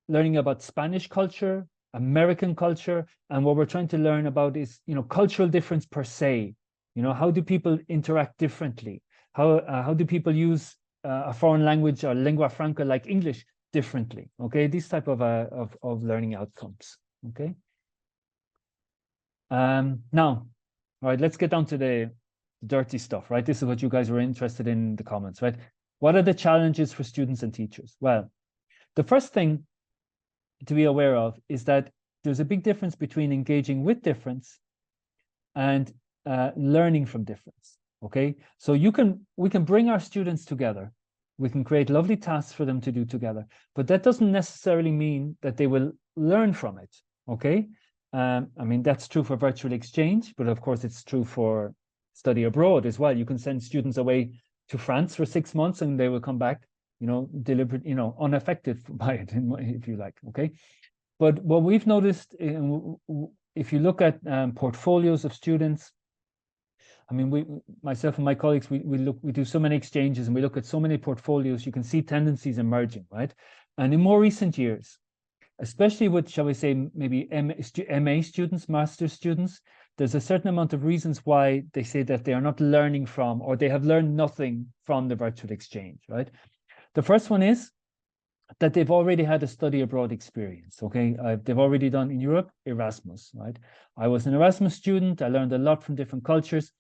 learning about Spanish culture, American culture, and what we're trying to learn about is, cultural difference per se. You know, how do people interact differently? How do people use a foreign language or lingua franca like English differently? Okay, these type of learning outcomes. Okay. Now, all right, let's get down to the dirty stuff, right? This is what you guys were interested in the comments, right? What are the challenges for students and teachers? Well, the first thing to be aware of is that there's a big difference between engaging with difference and learning from difference. Okay, so we can bring our students together, we can create lovely tasks for them to do together, but that doesn't necessarily mean that they will learn from it. Okay, I mean, that's true for virtual exchange, but of course it's true for study abroad as well. You can send students away to France for 6 months and they will come back, you know, deliberate, you know, unaffected by it, if you like. Okay, but what we've noticed, if you look at portfolios of students, I mean, myself and my colleagues, we do so many exchanges and we look at so many portfolios, you can see tendencies emerging, right? And in more recent years, especially with, shall we say, maybe MA students, master's students, there's a certain amount of reasons why they say that they are not learning from, or they have learned nothing from the virtual exchange, right? The first one is that they've already had a study abroad experience, okay? They've already done in Europe, Erasmus, right? I was an Erasmus student, I learned a lot from different cultures.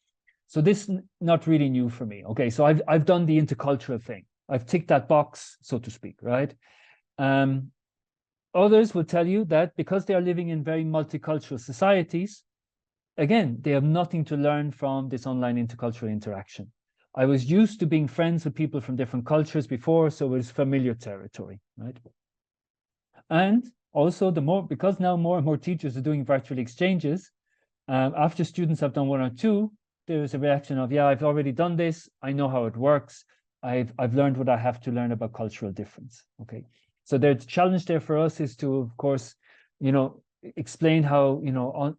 So this is not really new for me, okay? So I've done the intercultural thing. I've ticked that box, so to speak, right? Others will tell you that because they are living in very multicultural societies, again, they have nothing to learn from this online intercultural interaction. I was used to being friends with people from different cultures before, so it was familiar territory, right? And also, because now more and more teachers are doing virtual exchanges, after students have done 1 or 2, there's a reaction of, yeah, I've already done this, I know how it works, I've learned what I have to learn about cultural difference. Okay, so the challenge there for us is to, of course, you know, explain how, you know,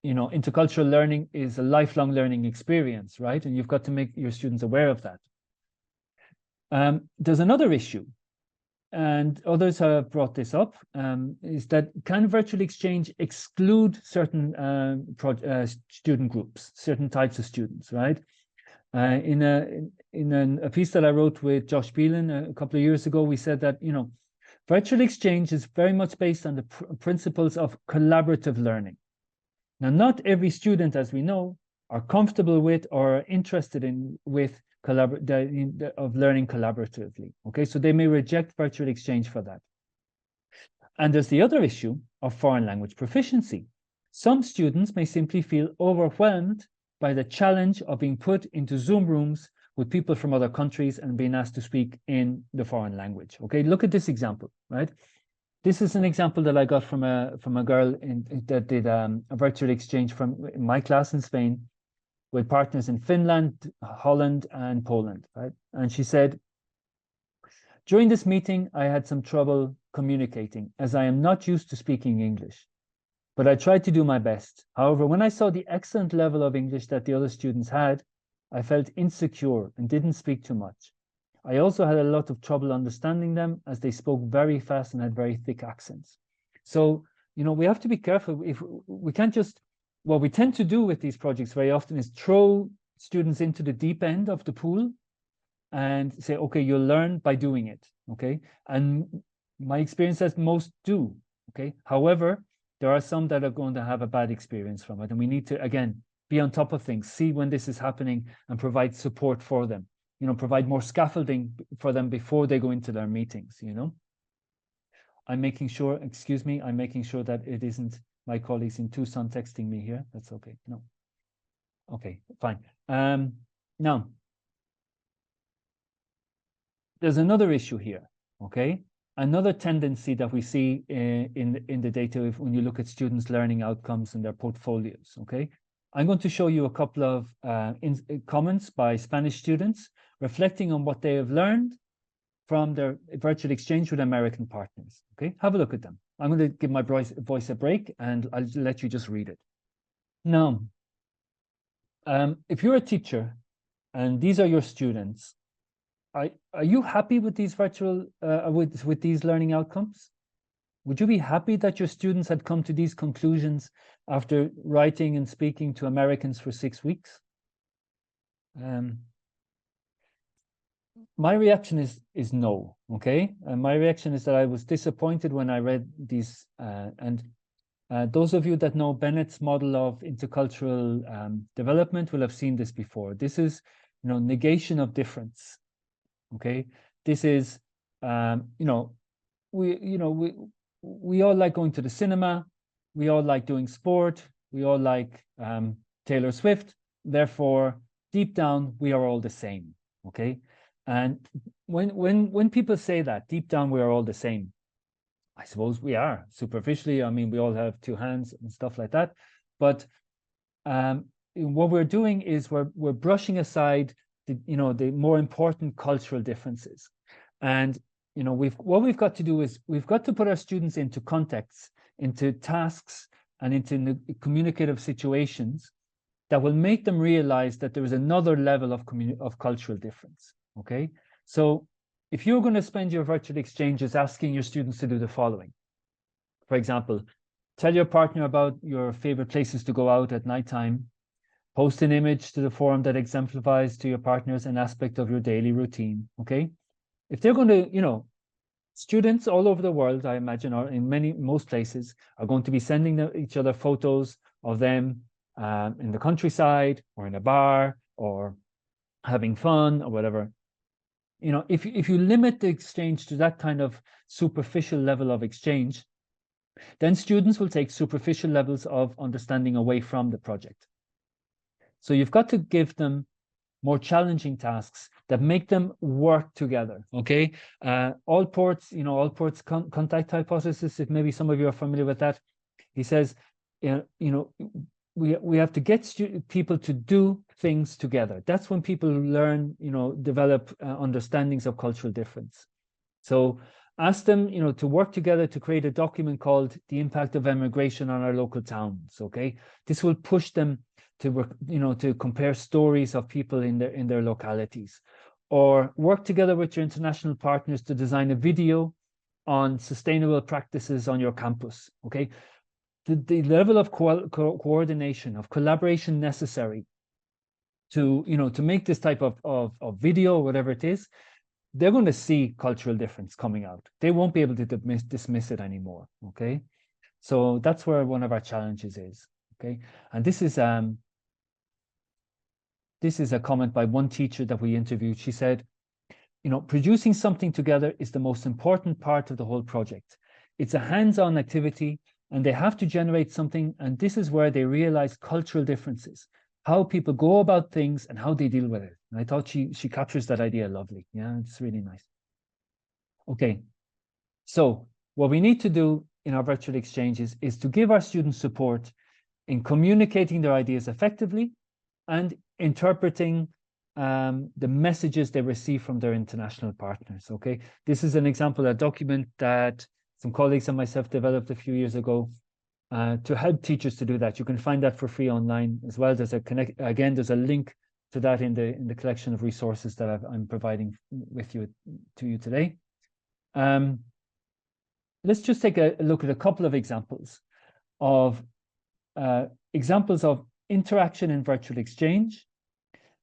intercultural learning is a lifelong learning experience, right? And you've got to make your students aware of that. There's another issue, and others have brought this up, is that can virtual exchange exclude certain student groups, certain types of students, right? In a piece that I wrote with Josh Beelan a couple of years ago, we said that, you know, virtual exchange is very much based on the principles of collaborative learning. Now, not every student, as we know, are comfortable with or are interested in of learning collaboratively. Okay, so they may reject virtual exchange for that. And there's the other issue of foreign language proficiency. Some students may simply feel overwhelmed by the challenge of being put into Zoom rooms with people from other countries and being asked to speak in the foreign language. Okay, look at this example, right? This is an example that I got from a girl that did a virtual exchange from my class in Spain with partners in Finland, Holland, and Poland, right? And she said, during this meeting, I had some trouble communicating as I am not used to speaking English, but I tried to do my best. However, when I saw the excellent level of English that the other students had, I felt insecure and didn't speak too much. I also had a lot of trouble understanding them as they spoke very fast and had very thick accents. So, you know, we have to be careful. If we can't just, what we tend to do with these projects very often is throw students into the deep end of the pool and say, okay, you'll learn by doing it, okay? And my experience says most do, okay? However, there are some that are going to have a bad experience from it. And we need to, again, be on top of things, see when this is happening and provide support for them. You know, provide more scaffolding for them before they go into their meetings, you know. I'm making sure, excuse me, I'm making sure that it isn't my colleagues in Tucson texting me here. That's okay. No. Okay, fine. Now, there's another issue here, okay? Another tendency that we see in the data when you look at students' learning outcomes and their portfolios, okay? I'm going to show you a couple of comments by Spanish students reflecting on what they have learned from their virtual exchange with American partners. Okay, have a look at them. I'm going to give my voice a break and I'll let you just read it. Now, if you're a teacher and these are your students, are you happy with these virtual, with these learning outcomes? Would you be happy that your students had come to these conclusions after writing and speaking to Americans for 6 weeks? My reaction is no, okay? And my reaction is that I was disappointed when I read these, those of you that know Bennett's model of intercultural development will have seen this before. This is, negation of difference, okay? This is, we all like going to the cinema, we all like doing sport, we all like Taylor Swift, therefore, deep down, we are all the same, okay? And when people say that, deep down, we are all the same, I suppose we are superficially. I mean, we all have two hands and stuff like that. But what we're doing is we're brushing aside the more important cultural differences. And what we've got to do is we've got to put our students into contexts, into tasks, and into communicative situations that will make them realize that there is another level of cultural difference. Okay, so if you're going to spend your virtual exchanges asking your students to do the following, for example, tell your partner about your favorite places to go out at nighttime, post an image to the forum that exemplifies to your partners an aspect of your daily routine. Okay, if they're going to, students all over the world, I imagine, or in most places, are going to be sending each other photos of them in the countryside or in a bar or having fun or whatever. If you limit the exchange to that kind of superficial level of exchange, then students will take superficial levels of understanding away from the project. So you've got to give them more challenging tasks that make them work together, okay? Allport's contact hypothesis, if maybe some of you are familiar with that, he says, we have to get people to do things together. That's when people learn, develop understandings of cultural difference. So ask them, to work together to create a document called The Impact of Immigration on Our Local Towns, okay? This will push them to work, to compare stories of people in their localities. Or work together with your international partners to design a video on sustainable practices on your campus, okay? The level of coordination, of collaboration necessary to make this type of video, whatever it is, they're going to see cultural difference coming out. They won't be able to dismiss it anymore, okay? So that's where one of our challenges is, okay? And this is a comment by one teacher that we interviewed. She said, producing something together is the most important part of the whole project. It's a hands-on activity, and they have to generate something, and this is where they realize cultural differences, how people go about things and how they deal with it. And I thought she captures that idea lovely. Yeah, it's really nice. Okay, so what we need to do in our virtual exchanges is to give our students support in communicating their ideas effectively and interpreting the messages they receive from their international partners, okay? This is an example, a document that some colleagues and myself developed a few years ago to help teachers to do that. You can find that for free online as well. There's there's a link to that in the collection of resources that I'm providing to you today. Let's just take a look at a couple of examples of interaction in virtual exchange.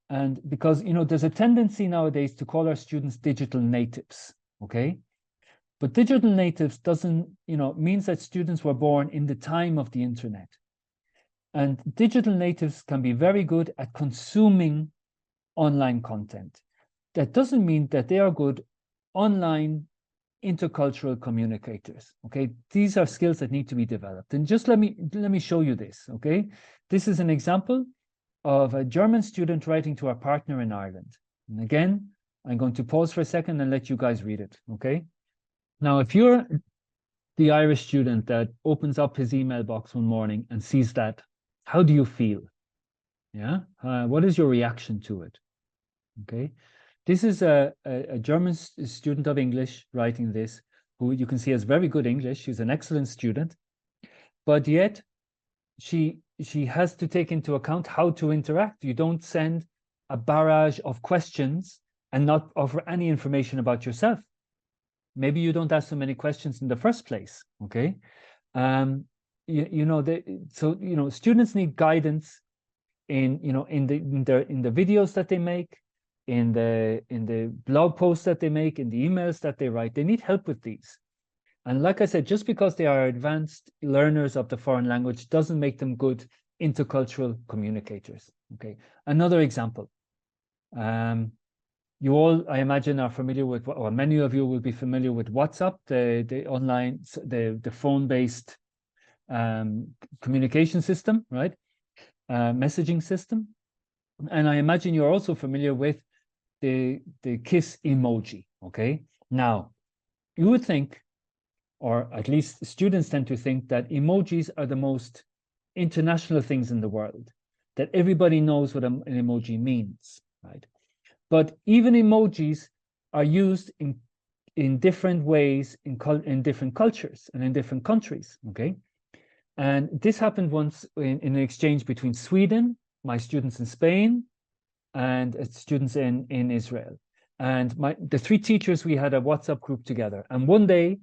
And because, there's a tendency nowadays to call our students digital natives, okay? But digital natives means that students were born in the time of the internet. And digital natives can be very good at consuming online content. That doesn't mean that they are good online intercultural communicators, okay? These are skills that need to be developed. And just let me show you this, okay? This is an example of a German student writing to our partner in Ireland. And again, I'm going to pause for a second and let you guys read it, okay? Now, if you're the Irish student that opens up his email box one morning and sees that, how do you feel? Yeah, what is your reaction to it? Okay, this is a German student of English writing this, who you can see has very good English. She's an excellent student, but yet she has to take into account how to interact. You don't send a barrage of questions and not offer any information about yourself. maybe you don't ask so many questions in the first place, okay? Students need guidance in the videos that they make, in the blog posts that they make, in the emails that they write. They need help with these. And like I said, just because they are advanced learners of the foreign language doesn't make them good intercultural communicators. Okay. Another example. You all, I imagine, are familiar with, or many of you will be familiar with WhatsApp, the online, the phone-based communication system, right? Messaging system. And I imagine you're also familiar with the kiss emoji, okay? Now, you would think, or at least students tend to think, that emojis are the most international things in the world, that everybody knows what an emoji means, right? But even emojis are used in different ways in different cultures and in different countries, okay? And this happened once in an exchange between Sweden, my students in Spain, and students in Israel. And the three teachers, we had a WhatsApp group together. And one day,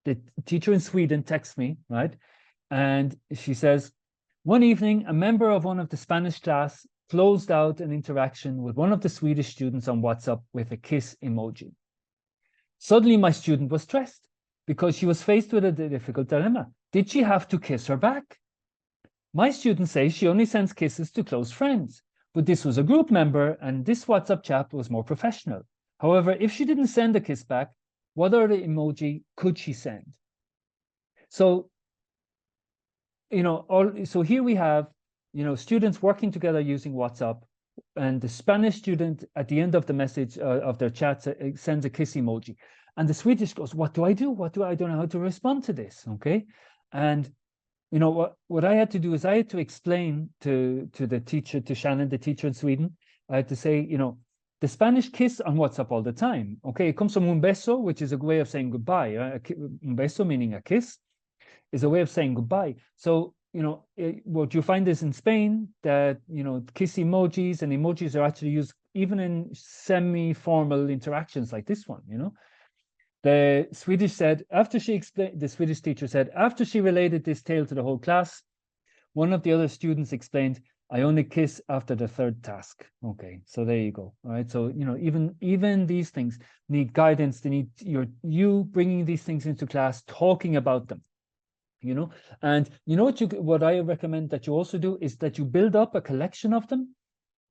the teacher in Sweden texts me, right? And she says, one evening, a member of one of the Spanish class closed out an interaction with one of the Swedish students on WhatsApp with a kiss emoji. Suddenly, my student was stressed because she was faced with a difficult dilemma. Did she have to kiss her back? My student says she only sends kisses to close friends, but this was a group member and this WhatsApp chat was more professional. However, if she didn't send a kiss back, what other emoji could she send? So, so here we have, students working together using WhatsApp, and the Spanish student at the end of the message of their chat sends a kiss emoji. And the Swedish goes, what do I do? I don't know how to respond to this, okay? And what I had to do is I had to explain to the teacher, to Shannon, the teacher in Sweden, I had to say, the Spanish kiss on WhatsApp all the time, okay? It comes from un beso, which is a way of saying goodbye. Un beso meaning a kiss is a way of saying goodbye. So, what you find is in Spain that, kiss emojis and emojis are actually used even in semi-formal interactions like this one, The Swedish teacher said, after she related this tale to the whole class, one of the other students explained, I only kiss after the third task. Okay, so there you go. All right, so, even these things need guidance. They need you bringing these things into class, talking about them, And what I recommend that you also do is that you build up a collection of them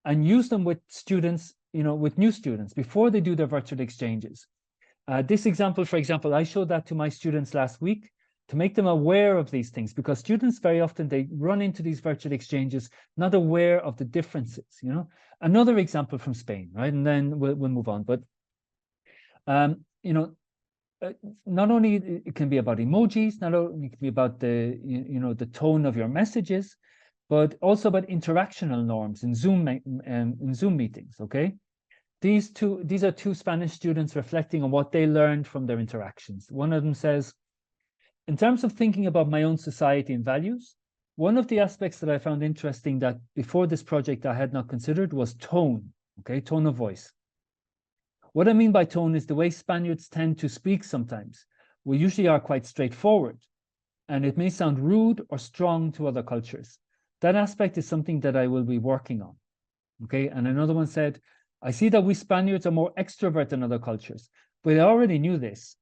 and use them with students, with new students before they do their virtual exchanges. This example, for example, I showed that to my students last week to make them aware of these things, because students very often, they run into these virtual exchanges not aware of the differences, Another example from Spain, right? And then we'll move on. But, not only it can be about emojis, not only it can be about the tone of your messages, but also about interactional norms in Zoom meetings, okay? These are two Spanish students reflecting on what they learned from their interactions. One of them says, in terms of thinking about my own society and values, one of the aspects that I found interesting that before this project I had not considered was tone, okay, tone of voice. What I mean by tone is the way Spaniards tend to speak sometimes. We usually are quite straightforward, and it may sound rude or strong to other cultures. That aspect is something that I will be working on, okay? And another one said, I see that we Spaniards are more extrovert than other cultures, but I already knew this.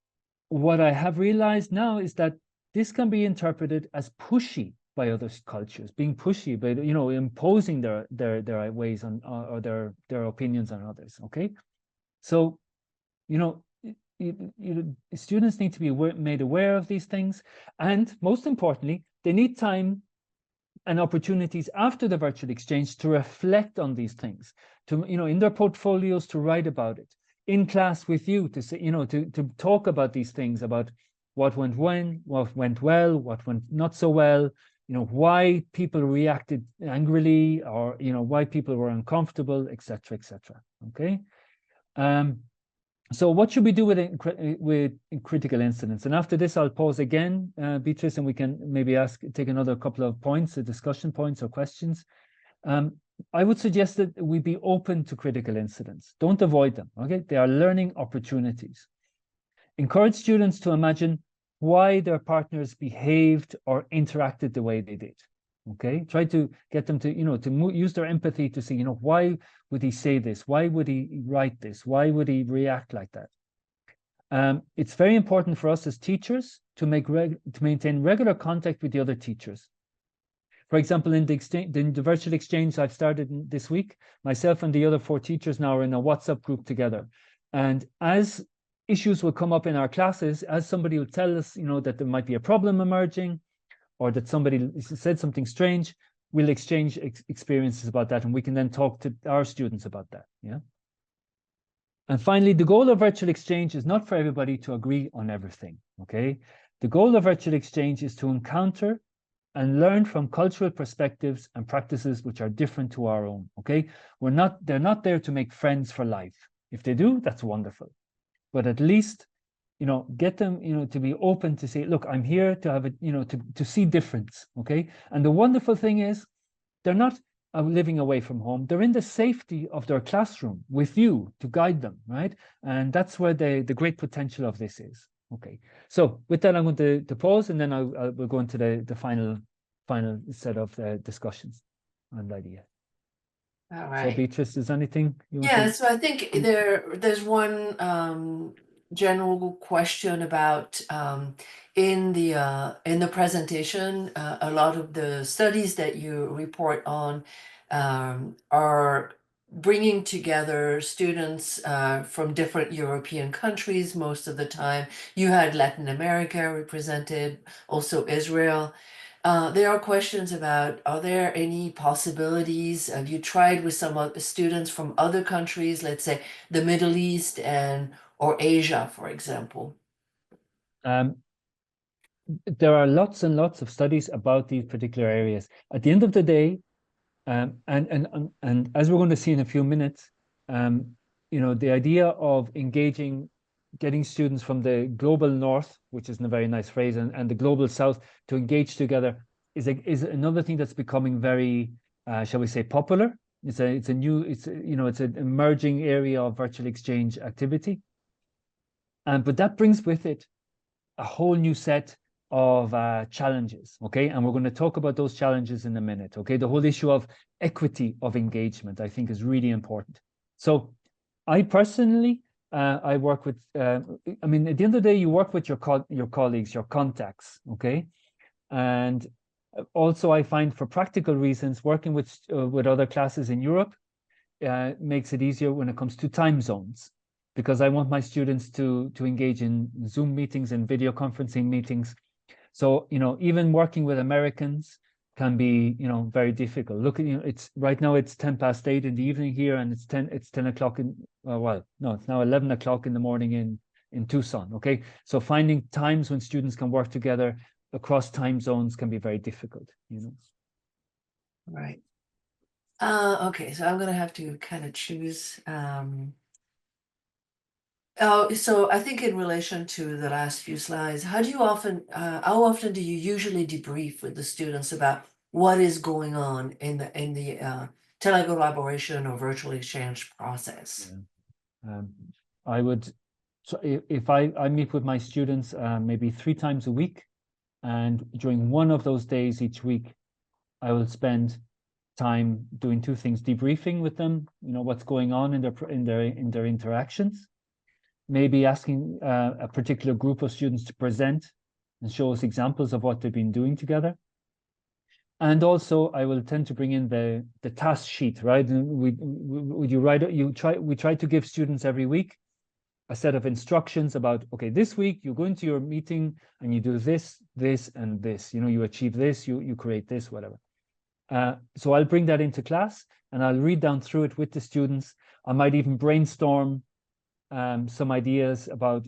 What I have realized now is that this can be interpreted as pushy by other cultures, being pushy, but imposing their ways on or their opinions on others. Okay, so students need to be made aware of these things, and most importantly, they need time and opportunities after the virtual exchange to reflect on these things, to in their portfolios to write about it, in class with you to say, to talk about these things, about what went what went well, what went not so well, why people reacted angrily, or why people were uncomfortable, etc., etc. Okay. So what should we do with critical incidents? And after this, I'll pause again, Beatrice, and we can maybe take another couple of points, discussion points or questions. I would suggest that we be open to critical incidents. Don't avoid them, okay? They are learning opportunities. encourage students to imagine why their partners behaved or interacted the way they did. Okay, try to get them to, use their empathy to see, why would he say this? Why would he write this? Why would he react like that? It's very important for us as teachers to maintain regular contact with the other teachers. For example, in the virtual exchange I've started this week, myself and the other 4 teachers now are in a WhatsApp group together. And as issues will come up in our classes, as somebody will tell us, that there might be a problem emerging, or that somebody said something strange, we'll exchange experiences about that, and we can then talk to our students about that. Yeah. And finally, the goal of virtual exchange is not for everybody to agree on everything. Okay. The goal of virtual exchange is to encounter and learn from cultural perspectives and practices which are different to our own. Okay. They're not there to make friends for life. If they do, that's wonderful. But at least, get them, to be open to say, look, I'm here to have it, to see difference. Okay. And the wonderful thing is, they're not living away from home. They're in the safety of their classroom with you to guide them, right? And that's where the great potential of this is. Okay. So with that, I'm going to pause, and then we'll go into the final set of discussions on the idea. All So right. Beatrice, is anything you want Yeah, to? so I think there's one general question about in the presentation, a lot of the studies that you report on are bringing together students from different European countries most of the time. You had Latin America represented, also Israel. There are questions about, are there any possibilities? Have you tried with some students from other countries, let's say the Middle East or Asia, for example? There are lots and lots of studies about these particular areas. At the end of the day, and as we're going to see in a few minutes, the idea of getting students from the global north, which is a very nice phrase, and the global south to engage together is another thing that's becoming very, shall we say, popular. It's an emerging area of virtual exchange activity, but that brings with it a whole new set of challenges. Okay, and we're going to talk about those challenges in a minute. Okay, the whole issue of equity of engagement, I think, is really important. So I personally, I work with, at the end of the day, you work with your colleagues, your contacts. Okay, and also I find, for practical reasons, working with other classes in Europe makes it easier when it comes to time zones, because I want my students to engage in Zoom meetings and video conferencing meetings. So, even working with Americans can be, very difficult. Look, it's right now it's 8:10 in the evening here, and it's 10 o'clock it's now 11 o'clock in the morning in Tucson. Okay. So finding times when students can work together across time zones can be very difficult, Right. Okay, so I'm gonna have to kind of choose. So I think in relation to the last few slides, how often do you usually debrief with the students about what is going on in the telecollaboration or virtual exchange process? Yeah. I would, so if I meet with my students maybe 3 times a week, and during one of those days each week, I will spend time doing 2 things: debriefing with them, what's going on in their interactions, maybe asking a particular group of students to present and show us examples of what they've been doing together. And also, I will tend to bring in the task sheet, right? And we try to give students every week a set of instructions about, okay, this week you go into your meeting and you do this, this, and this. You achieve this, you create this, whatever. So I'll bring that into class, and I'll read down through it with the students. I might even brainstorm some ideas about,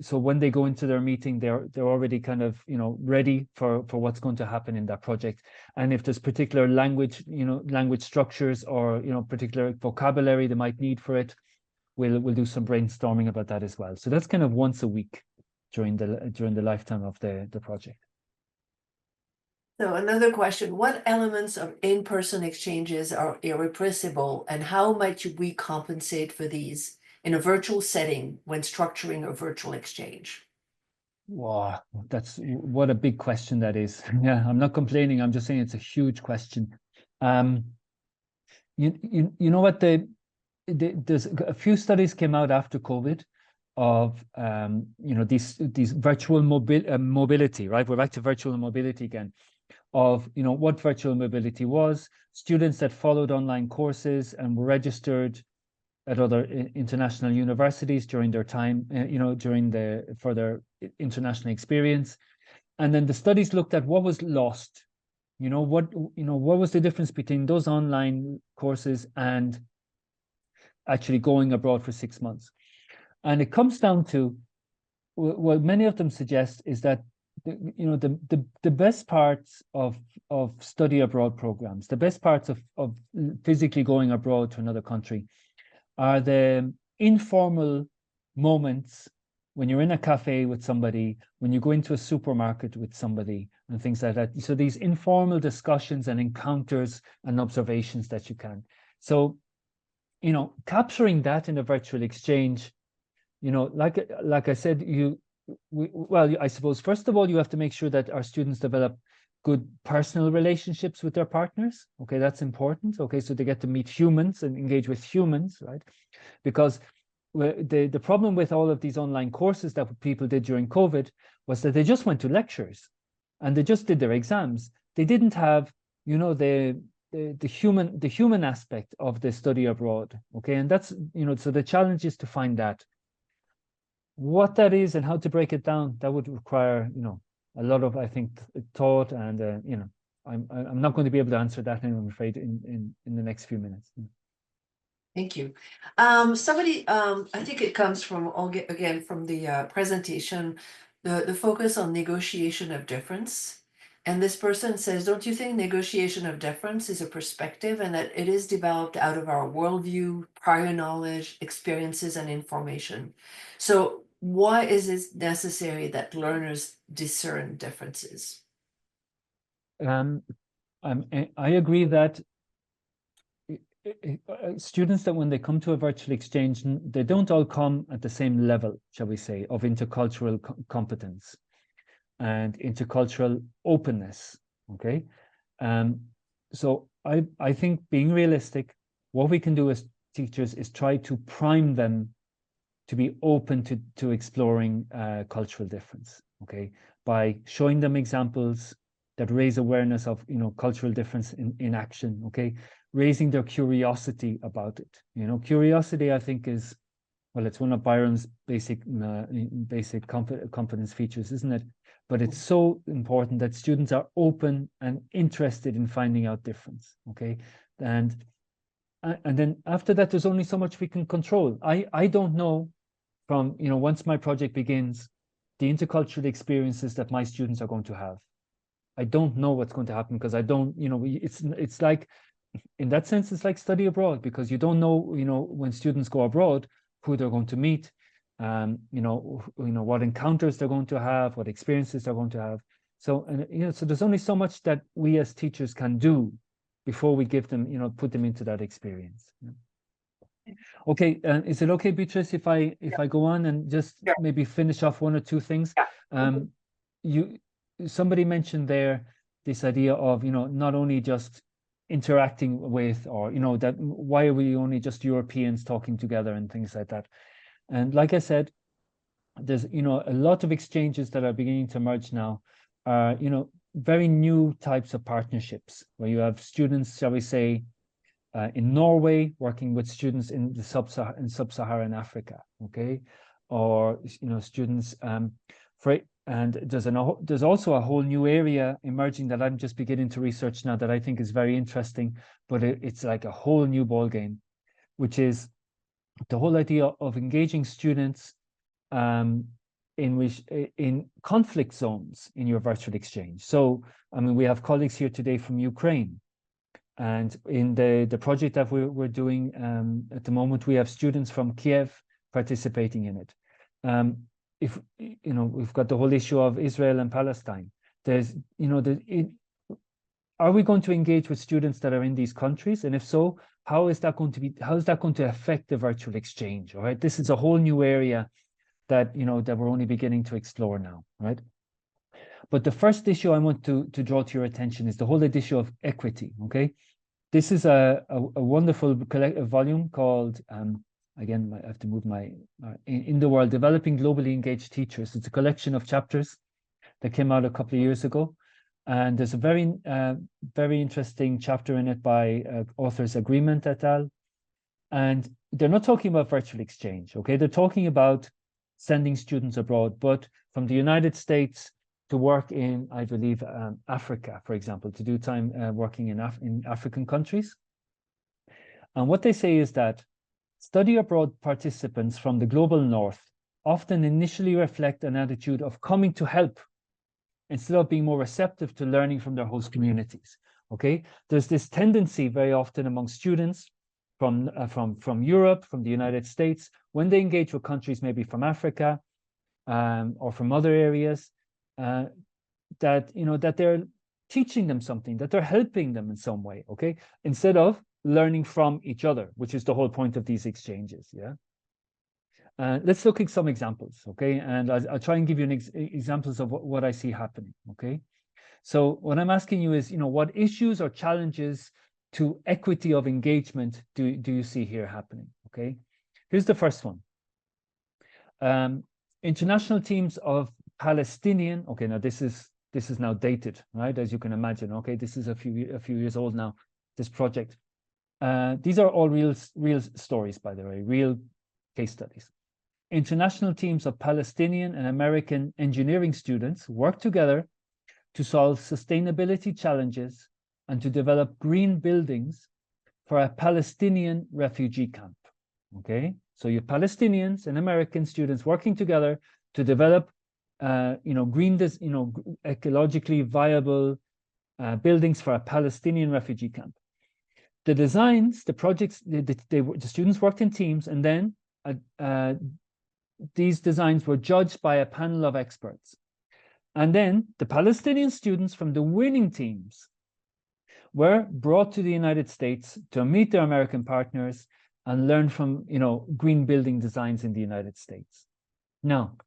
so when they go into their meeting, they're already kind of, ready for what's going to happen in that project. And if there's particular language structures or, particular vocabulary they might need for it, we'll do some brainstorming about that as well. So that's kind of once a week during the lifetime of the project. So another question, what elements of in-person exchanges are irrepressible, and how might we compensate for these in a virtual setting when structuring a virtual exchange? Wow, what a big question that is. Yeah, I'm not complaining. I'm just saying it's a huge question. You know what, there's a few studies came out after COVID of these virtual mobility, right? We're back to virtual mobility again, of what virtual mobility was. Students that followed online courses and were registered at other international universities during their time, for their international experience. And then the studies looked at what was lost. What was the difference between those online courses and actually going abroad for 6 months? And it comes down to what many of them suggest is that the best parts of study abroad programs, the best parts of physically going abroad to another country, are the informal moments when you're in a cafe with somebody, when you go into a supermarket with somebody, and things like that. So these informal discussions and encounters and observations that you can. So, capturing that in a virtual exchange, like I said, I suppose, first of all, you have to make sure that our students develop good personal relationships with their partners. Okay, that's important. Okay, so they get to meet humans and engage with humans, right? Because the problem with all of these online courses that people did during COVID was that they just went to lectures and they just did their exams. They didn't have, the human aspect of the study abroad. Okay, and that's, so the challenge is to find that. What that is and how to break it down, that would require, a lot of, I think, thought, and I'm not going to be able to answer that, I'm afraid, in the next few minutes. Thank you. Somebody, I think it comes from, again, from the presentation, the focus on negotiation of difference. And this person says, don't you think negotiation of difference is a perspective and that it is developed out of our worldview, prior knowledge, experiences, and information? So why is it necessary that learners discern differences? I agree that students, that when they come to a virtual exchange, they don't all come at the same level, shall we say, of intercultural competence and intercultural openness. Okay, so I think, being realistic, what we can do as teachers is try to prime them to be open to exploring cultural difference. Okay, by showing them examples that raise awareness of cultural difference in action. Okay, raising their curiosity about it. Curiosity, I think, is, well, it's one of Byron's basic competence features, isn't it? But it's so important that students are open and interested in finding out difference. Okay, and then after that, there's only so much we can control. I don't know, from once my project begins, the intercultural experiences that my students are going to have. I don't know what's going to happen, because I don't, it's like, in that sense, it's like study abroad, because you don't know, when students go abroad, who they're going to meet, what encounters they're going to have, what experiences they're going to have. So, and so there's only so much that we as teachers can do before we give them, put them into that experience. Okay, is it okay, Beatrice, if I go on and just maybe finish off one or two things? Somebody mentioned there this idea of not only just interacting with, or that why are we only just Europeans talking together and things like that. And like I said, there's a lot of exchanges that are beginning to emerge now, very new types of partnerships, where you have students, shall we say, in Norway working with students in the sub-Saharan Africa. Okay, or students and there's also a whole new area emerging that I'm just beginning to research now, that I think is very interesting, but it's like a whole new ball game, which is the whole idea of engaging students in conflict zones in your virtual exchange. So, I mean, we have colleagues here today from Ukraine, and in the project that we're doing at the moment, we have students from Kiev participating in it. If we've got the whole issue of Israel and Palestine. There's are we going to engage with students that are in these countries? And if so, how is that going to affect the virtual exchange? All right, this is a whole new area that, you know, that we're only beginning to explore now, right? But the first issue I want to draw to your attention is the whole issue of equity, okay? This is a wonderful collective volume called, again, I have to move my, in the World, Developing Globally Engaged Teachers. It's a collection of chapters that came out a couple of years ago. And there's a very interesting chapter in it by authors Agreement et al. And they're not talking about virtual exchange, okay? They're talking about sending students abroad, but from the United States to work in, I believe, Africa, for example, to do time working in African countries. And what they say is that study abroad participants from the global north often initially reflect an attitude of coming to help instead of being more receptive to learning from their host communities, okay? There's this tendency very often among students from Europe, from the United States, when they engage with countries maybe from Africa or from other areas, that, you know, that they're teaching them something, that they're helping them in some way, okay? Instead of learning from each other, which is the whole point of these exchanges, yeah? Let's look at some examples, okay? And I'll try and give you examples of what I see happening, okay? So what I'm asking you is, you know, what issues or challenges to equity of engagement do you see here happening, okay? Here's the first one. International teams of Palestinian, okay, now this is now dated, right? As you can imagine, okay? This is a few years old now, this project. These are all real stories, by the way, real case studies. International teams of Palestinian and American engineering students work together to solve sustainability challenges and to develop green buildings for a Palestinian refugee camp, okay? So you have Palestinians and American students working together to develop, you know, ecologically viable buildings for a Palestinian refugee camp. The designs, the projects, the students worked in teams, and then these designs were judged by a panel of experts. And then the Palestinian students from the winning teams were brought to the United States to meet their American partners and learn from, you know, green building designs in the United States. Now,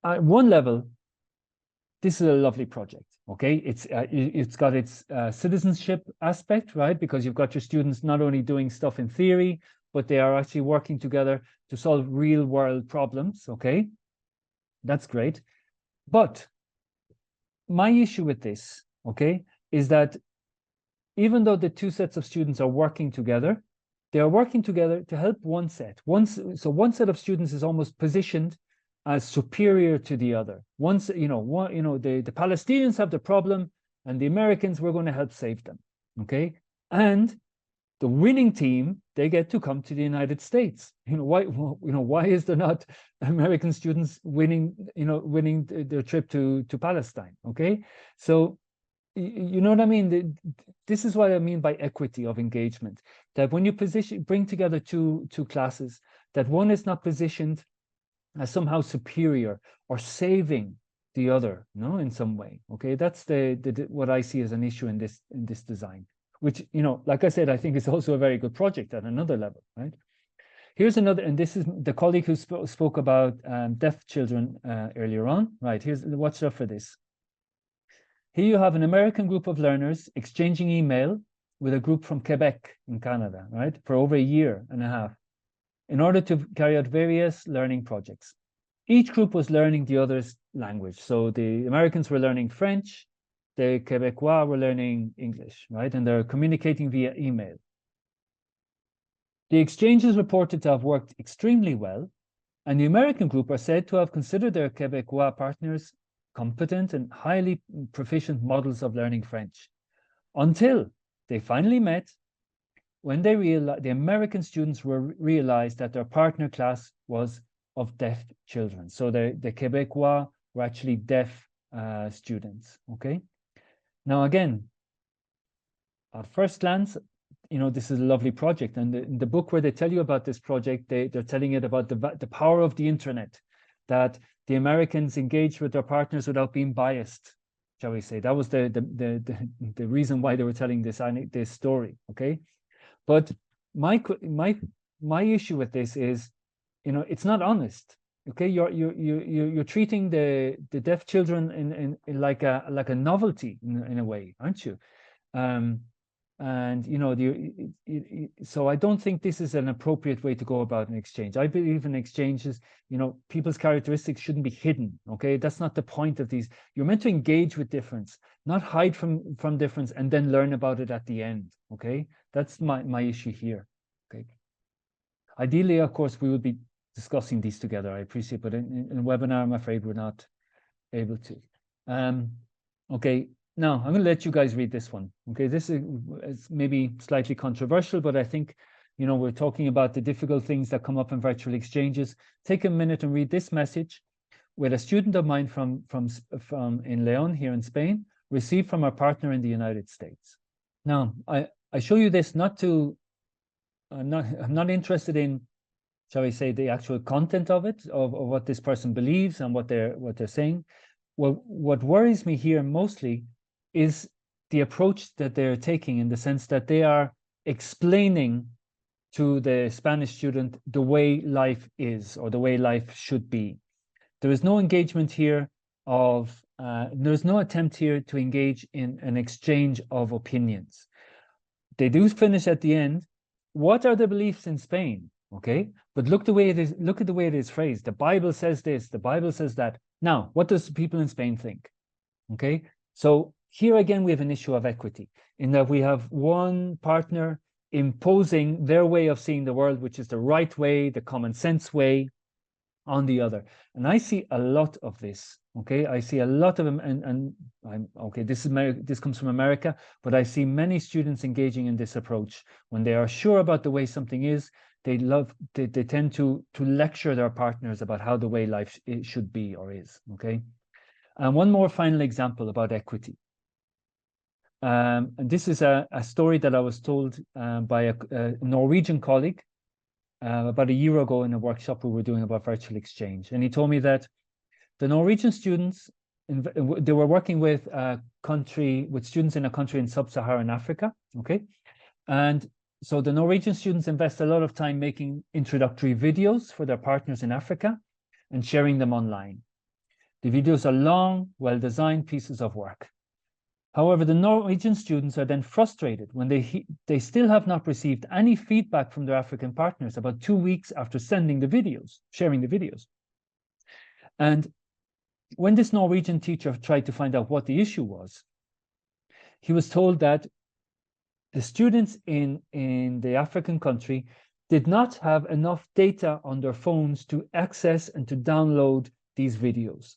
at one level, this is a lovely project, okay? It's got its citizenship aspect, right? Because you've got your students not only doing stuff in theory, but they are actually working together to solve real world problems, okay? That's great. But my issue with this, okay, is that even though the two sets of students are working together, they are working together to help one set. So one set of students is almost positioned as superior to the other. Once, you know, the Palestinians have the problem and the Americans, we're going to help save them, okay? And the winning team, they get to come to the United States. Why is there not American students winning their trip to Palestine? Okay, so you know what I mean. This is what I mean by equity of engagement. That when you bring together two classes, that one is not positioned as somehow superior or saving the other, no, in some way. Okay, that's what I see as an issue in this design. Which, you know, like I said, I think is also a very good project at another level, right? Here's another, and this is the colleague who spoke about deaf children earlier on, right? Watch out for this. Here you have an American group of learners exchanging email with a group from Quebec in Canada, right? For over a year and a half, in order to carry out various learning projects. Each group was learning the other's language. So the Americans were learning French, the Quebecois were learning English, right? And they're communicating via email. The exchange is reported to have worked extremely well, and the American group are said to have considered their Quebecois partners competent and highly proficient models of learning French, until they finally met when they realized, the American students realized that their partner class was of deaf children. So the Quebecois were actually deaf students, okay? Now, again, at first glance, you know, this is a lovely project. And in the book where they tell you about this project, they're telling it about the power of the internet, that the Americans engaged with their partners without being biased, shall we say. That was the reason why they were telling this story, okay? But my issue with this is, you know, it's not honest. Okay, you're treating the deaf children in like a novelty in a way, aren't you? And you know, so I don't think this is an appropriate way to go about an exchange. I believe in exchanges, you know, people's characteristics shouldn't be hidden. Okay, that's not the point of these. You're meant to engage with difference, not hide from difference and then learn about it at the end. Okay, that's my issue here. Okay, ideally, of course, we would be discussing these together. I appreciate, but in a webinar, I'm afraid we're not able to. Okay. Now, I'm going to let you guys read this one. Okay, this is maybe slightly controversial, but I think, you know, we're talking about the difficult things that come up in virtual exchanges. Take a minute and read this message with a student of mine from in León here in Spain, received from our partner in the United States. Now, I show you this not to, I'm not interested in, shall we say, the actual content of it, of what this person believes and what they're saying. Well, what worries me here mostly is the approach that they're taking, in the sense that they are explaining to the Spanish student the way life is, or the way life should be. There is no engagement here of, there's no attempt here to engage in an exchange of opinions. They do finish at the end, what are the beliefs in Spain? Okay, but look the way it is, look at the way it is phrased. The Bible says this, the Bible says that. Now, what does people in Spain think? Okay, so here again, we have an issue of equity, in that we have one partner imposing their way of seeing the world, which is the right way, the common sense way, on the other. And I see a lot of this. Okay, I see a lot of them, and I'm okay. This comes from America, but I see many students engaging in this approach. When they are sure about the way something is, they tend to lecture their partners about how the way life should be or is. Okay, and one more final example about equity. And this is a story that I was told by a Norwegian colleague about a year ago in a workshop we were doing about virtual exchange. And he told me that the Norwegian students, they were working with students in a country in sub-Saharan Africa, okay? And so the Norwegian students invest a lot of time making introductory videos for their partners in Africa and sharing them online. The videos are long, well-designed pieces of work. However, the Norwegian students are then frustrated when they still have not received any feedback from their African partners about 2 weeks after sending the videos, sharing the videos. And when this Norwegian teacher tried to find out what the issue was, he was told that the students in the African country did not have enough data on their phones to access and to download these videos,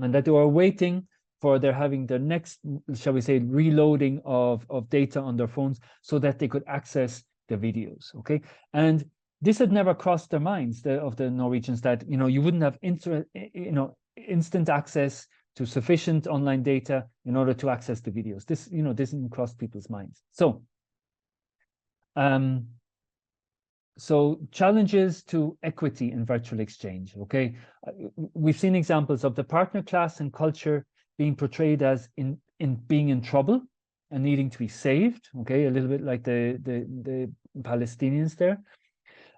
and that they were waiting for having their next, shall we say, reloading of data on their phones so that they could access the videos, okay? And this had never crossed their minds, of the Norwegians, that, you know, you wouldn't have instant access to sufficient online data in order to access the videos. This, you know, didn't cross people's minds. So, so challenges to equity in virtual exchange, okay? We've seen examples of the partner class and culture being portrayed as being in trouble and needing to be saved, okay? A little bit like the Palestinians there.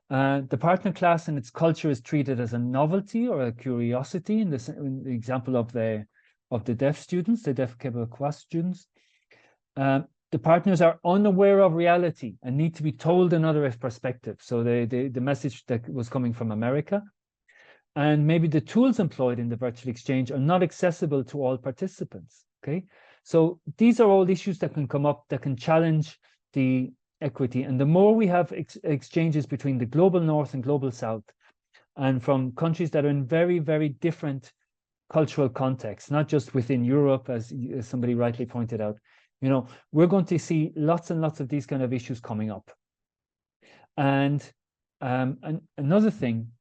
The partner class and its culture is treated as a novelty or a curiosity in the example of the deaf students, the deaf Quebecois students. The partners are unaware of reality and need to be told another perspective. So the message that was coming from America. And maybe the tools employed in the virtual exchange are not accessible to all participants, okay? So these are all issues that can come up, that can challenge the equity. And the more we have exchanges between the global north and global south, and from countries that are in very, very different cultural contexts, not just within Europe, as somebody rightly pointed out, you know, we're going to see lots and lots of these kind of issues coming up. And another thing,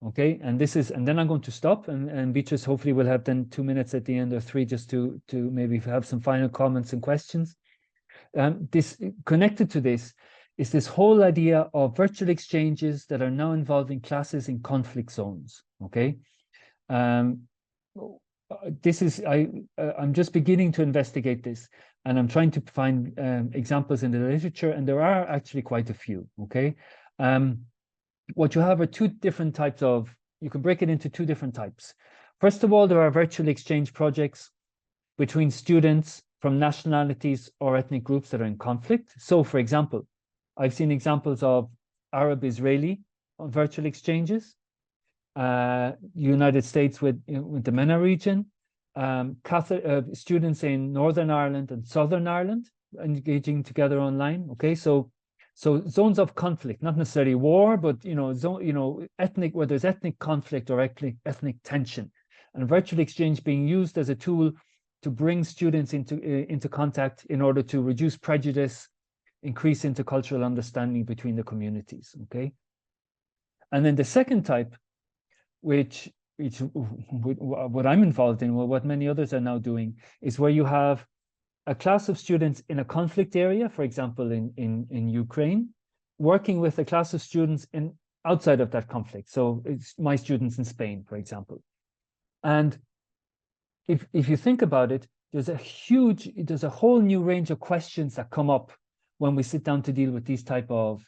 okay, and then I'm going to stop, and Beatrice hopefully will have then 2 minutes at the end, or 3, just to maybe have some final comments and questions. This connected to this is this whole idea of virtual exchanges that are now involving classes in conflict zones, okay? I'm just beginning to investigate this, and I'm trying to find examples in the literature, and there are actually quite a few. Okay, what you have are two different types of. You can break it into two different types. First of all, there are virtual exchange projects between students from nationalities or ethnic groups that are in conflict. So, for example, I've seen examples of Arab-Israeli virtual exchanges, United States with the MENA region, students in Northern Ireland and Southern Ireland engaging together online. Okay, so zones of conflict, not necessarily war, but ethnic, where there's ethnic conflict or ethnic tension, and virtual exchange being used as a tool to bring students into contact in order to reduce prejudice, increase intercultural understanding between the communities. Okay, and then the second type, which what I'm involved in, what many others are now doing, is where you have a class of students in a conflict area, for example, in Ukraine, working with a class of students outside of that conflict. So it's my students in Spain, for example. And if you think about it, there's a whole new range of questions that come up when we sit down to deal with these type of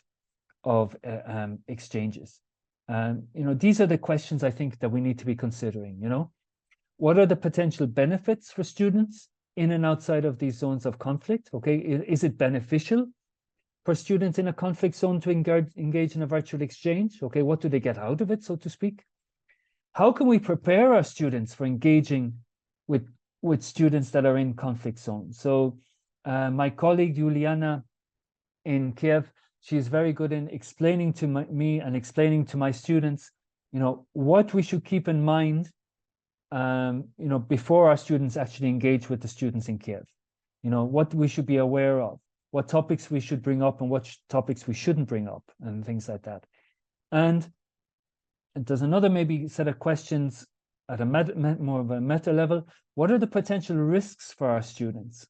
exchanges. These are the questions I think that we need to be considering. What are the potential benefits for students in and outside of these zones of conflict? Okay, is it beneficial for students in a conflict zone to engage in a virtual exchange? Okay, what do they get out of it, so to speak? How can we prepare our students for engaging with students that are in conflict zones? So my colleague Juliana in Kiev, she's very good in explaining to me and explaining to my students, what we should keep in mind, before our students actually engage with the students in Kiev. What we should be aware of, what topics we should bring up and what topics we shouldn't bring up, and things like that. And there's another maybe set of questions at a more of a meta level. What are the potential risks for our students?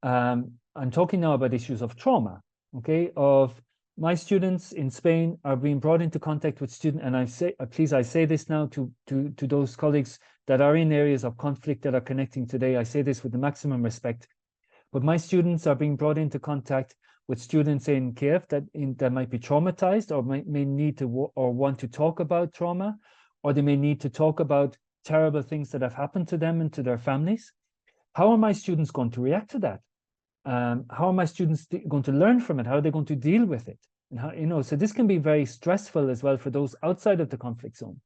I'm talking now about issues of trauma. Okay, of my students in Spain are being brought into contact with students, and I say this now to those colleagues that are in areas of conflict that are connecting today. I say this with the maximum respect, but my students are being brought into contact with students in Kiev that might be traumatized, or may need to or want to talk about trauma, or they may need to talk about terrible things that have happened to them and to their families. How are my students going to react to that? How are my students going to learn from it? How are they going to deal with it? And how, so this can be very stressful as well for those outside of the conflict zone.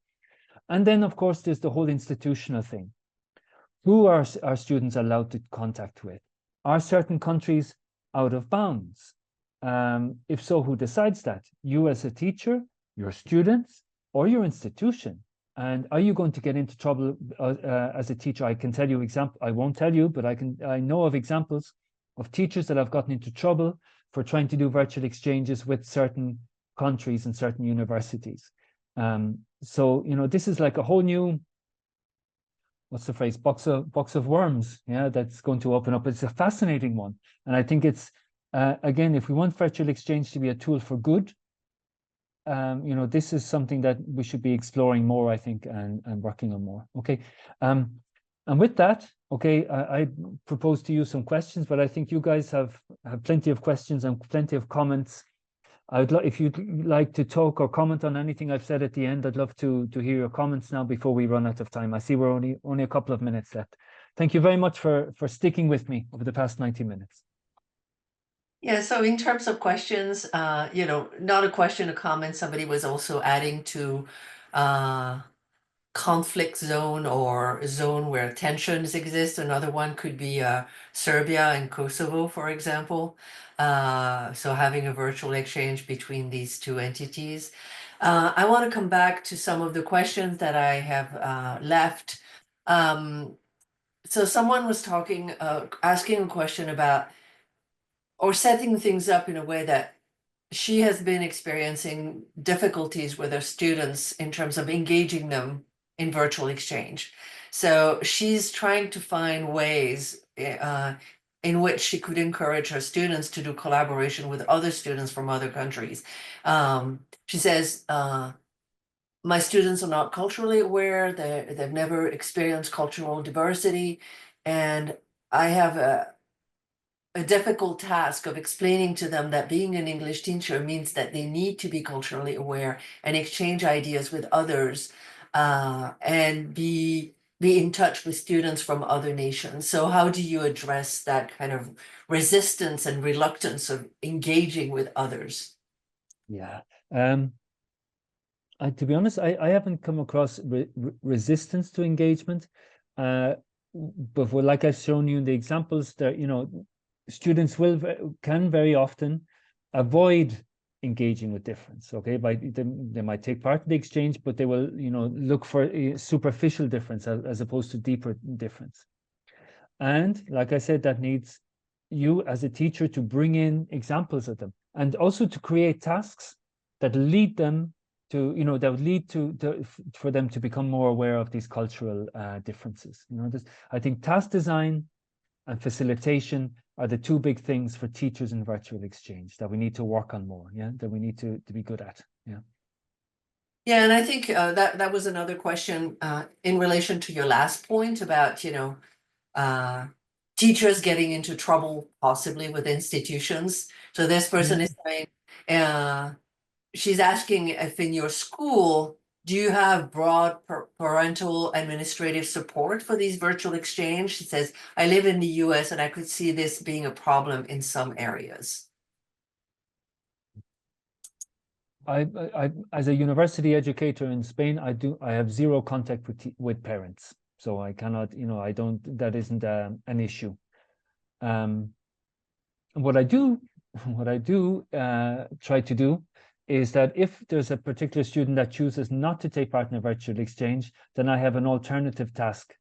And then, of course, there's the whole institutional thing. Who are our students allowed to contact with? Are certain countries out of bounds? If so, who decides that? You as a teacher, your students, or your institution? And are you going to get into trouble as a teacher? I can tell you I won't tell you, but I know of examples of teachers that have gotten into trouble for trying to do virtual exchanges with certain countries and certain universities. So this is like a whole new, what's the phrase, box of worms, yeah, that's going to open up. It's a fascinating one, and I think it's again, if we want virtual exchange to be a tool for good, this is something that we should be exploring more, I think, and working on more. Okay, and with that, okay, I propose to you some questions, but I think you guys have plenty of questions and plenty of comments. If you'd like to talk or comment on anything I've said at the end, I'd love to hear your comments now before we run out of time. I see we're only a couple of minutes left. Thank you very much for sticking with me over the past 90 minutes. Yeah, so in terms of questions, not a question, a comment. Somebody was also adding to conflict zone or zone where tensions exist. Another one could be Serbia and Kosovo, for example. So having a virtual exchange between these two entities. I want to come back to some of the questions that I have left. So someone was asking a question about, or setting things up in a way that she has been experiencing difficulties with her students in terms of engaging them in virtual exchange. So she's trying to find ways in which she could encourage her students to do collaboration with other students from other countries. She says, my students are not culturally aware, they've never experienced cultural diversity, and I have a difficult task of explaining to them that being an English teacher means that they need to be culturally aware and exchange ideas with others, and be in touch with students from other nations. So how do you address that kind of resistance and reluctance of engaging with others? Yeah. To be honest, I haven't come across resistance to engagement, but like I've shown you in the examples, that students can very often avoid engaging with difference. Okay, they might take part in the exchange, but they will look for a superficial difference as opposed to deeper difference. And like I said, that needs you as a teacher to bring in examples of them, and also to create tasks that lead them to, that would lead for them to become more aware of these cultural differences. I think task design and facilitation are the two big things for teachers in virtual exchange that we need to work on more. Yeah, that we need to be good at. Yeah. Yeah, and I think that was another question in relation to your last point about, teachers getting into trouble possibly with institutions. So this person is saying, she's asking if in your school, do you have broad parental administrative support for these virtual exchange? She says, I live in the US and I could see this being a problem in some areas. I as a university educator in Spain, I have zero contact with parents, so I cannot, I don't, that isn't an issue. What I do try to do is that if there's a particular student that chooses not to take part in a virtual exchange, then I have an alternative task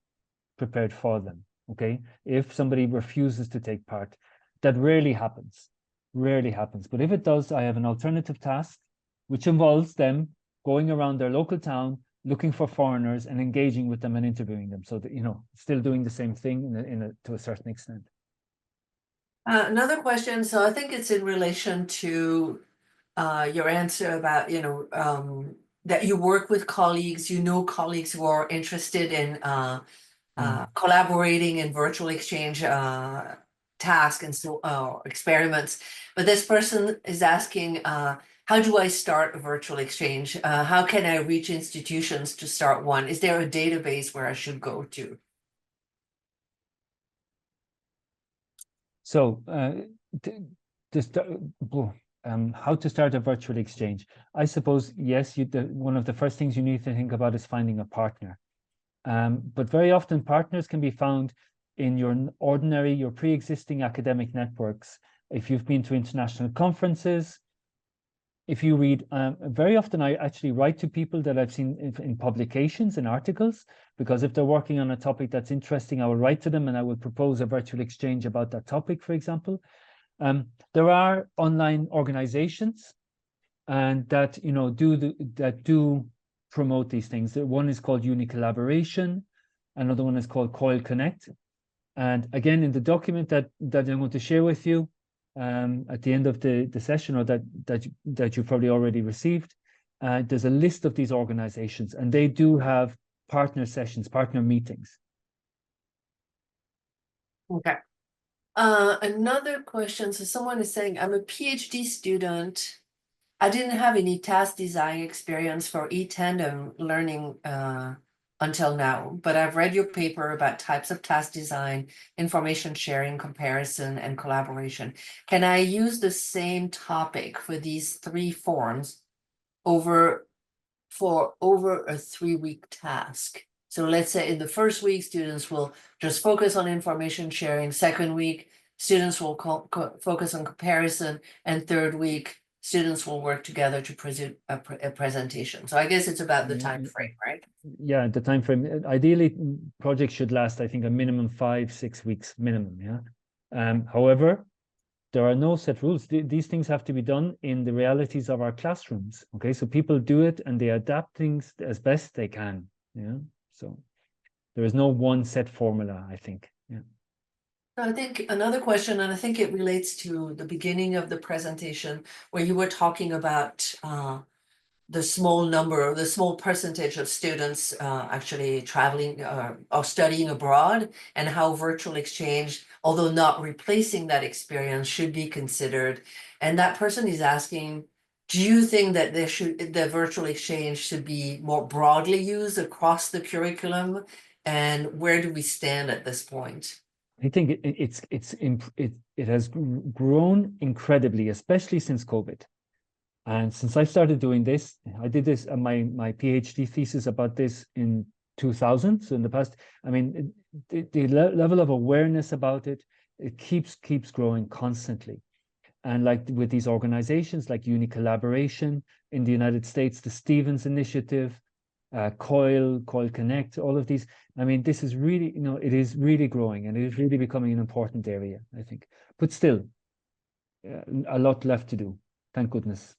prepared for them. Okay, if somebody refuses to take part, that rarely happens, but if it does, I have an alternative task which involves them going around their local town looking for foreigners and engaging with them and interviewing them, so that still doing the same thing to a certain extent. Another question, so I think it's in relation to your answer about, that you work with colleagues, colleagues who are interested in collaborating in virtual exchange tasks and so experiments. But this person is asking, how do I start a virtual exchange? How can I reach institutions to start one? Is there a database where I should go to? So how to start a virtual exchange? I suppose, yes, one of the first things you need to think about is finding a partner. But very often partners can be found in your pre-existing academic networks. If you've been to international conferences, if you read, very often I actually write to people that I've seen in publications and articles, because if they're working on a topic that's interesting, I will write to them and I will propose a virtual exchange about that topic, for example. There are online organizations and that do promote these things. One is called Uni Collaboration, another one is called Coil Connect. And again, in the document that I'm going to share with you at the end of the session, or that you probably already received, there's a list of these organizations, and they do have partner sessions, partner meetings. Okay. Another question. So someone is saying, I'm a PhD student. I didn't have any task design experience for e-tandem learning until now, but I've read your paper about types of task design, information sharing, comparison, and collaboration. Can I use the same topic for these three forms for over a 3-week task? So let's say in the first week, students will just focus on information sharing. Second week, students will focus on comparison. And third week, students will work together to present a presentation. So I guess it's about the time frame, right? Yeah, the time frame. Ideally, projects should last, I think, a minimum 5-6 weeks minimum. Yeah. However, there are no set rules. These things have to be done in the realities of our classrooms. Okay, so people do it and they adapt things as best they can. Yeah. So there is no one set formula, I think. Yeah. I think another question, and I think it relates to the beginning of the presentation where you were talking about the small number, the small percentage of students actually traveling or studying abroad, and how virtual exchange, although not replacing that experience, should be considered. And that person is asking, do you think that the virtual exchange should be more broadly used across the curriculum? And where do we stand at this point? I think it has grown incredibly, especially since COVID. And since I started doing this, I did this my PhD thesis about this in 2000. So in the past, I mean, the level of awareness about it keeps growing constantly. And like with these organizations like Uni Collaboration in the United States, the Stevens Initiative, Coil Connect, all of these. I mean, this is really, it is really growing, and it is really becoming an important area, I think. But still, a lot left to do. Thank goodness.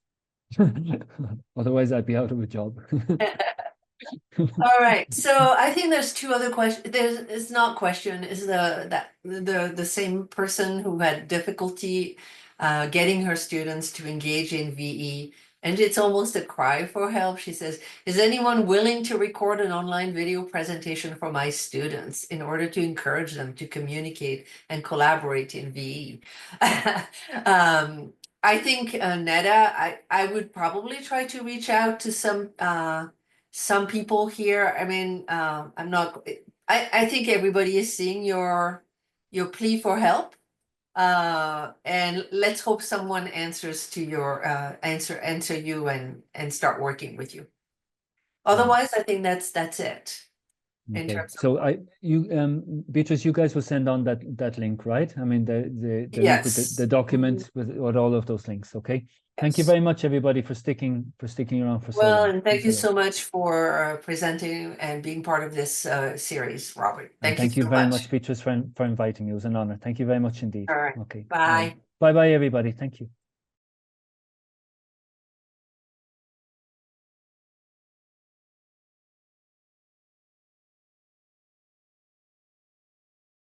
Otherwise, I'd be out of a job. All right, so I think there's two other questions. It's not question, is the same person who had difficulty getting her students to engage in VE, and it's almost a cry for help. She says, is anyone willing to record an online video presentation for my students in order to encourage them to communicate and collaborate in VE? I think Netta, I would probably try to reach out to some people here. I mean, I'm not, I think everybody is seeing your plea for help. And let's hope someone answers to your answer you and start working with you. Otherwise, I think that's it in Okay, terms of, so Beatrice, you guys will send on that link, right? I mean, the link with yes. the document with all of those links. Okay. Thank you Yes. very much, everybody, for sticking around for so Well, long. and thank Thanks a you lot. so much for presenting and being part of this series, Robert. And Thank you thank you so very much. much, Beatrice, for inviting me. It was an honor. Thank you very much indeed. All right. Okay. Bye. Bye bye, everybody. Thank you.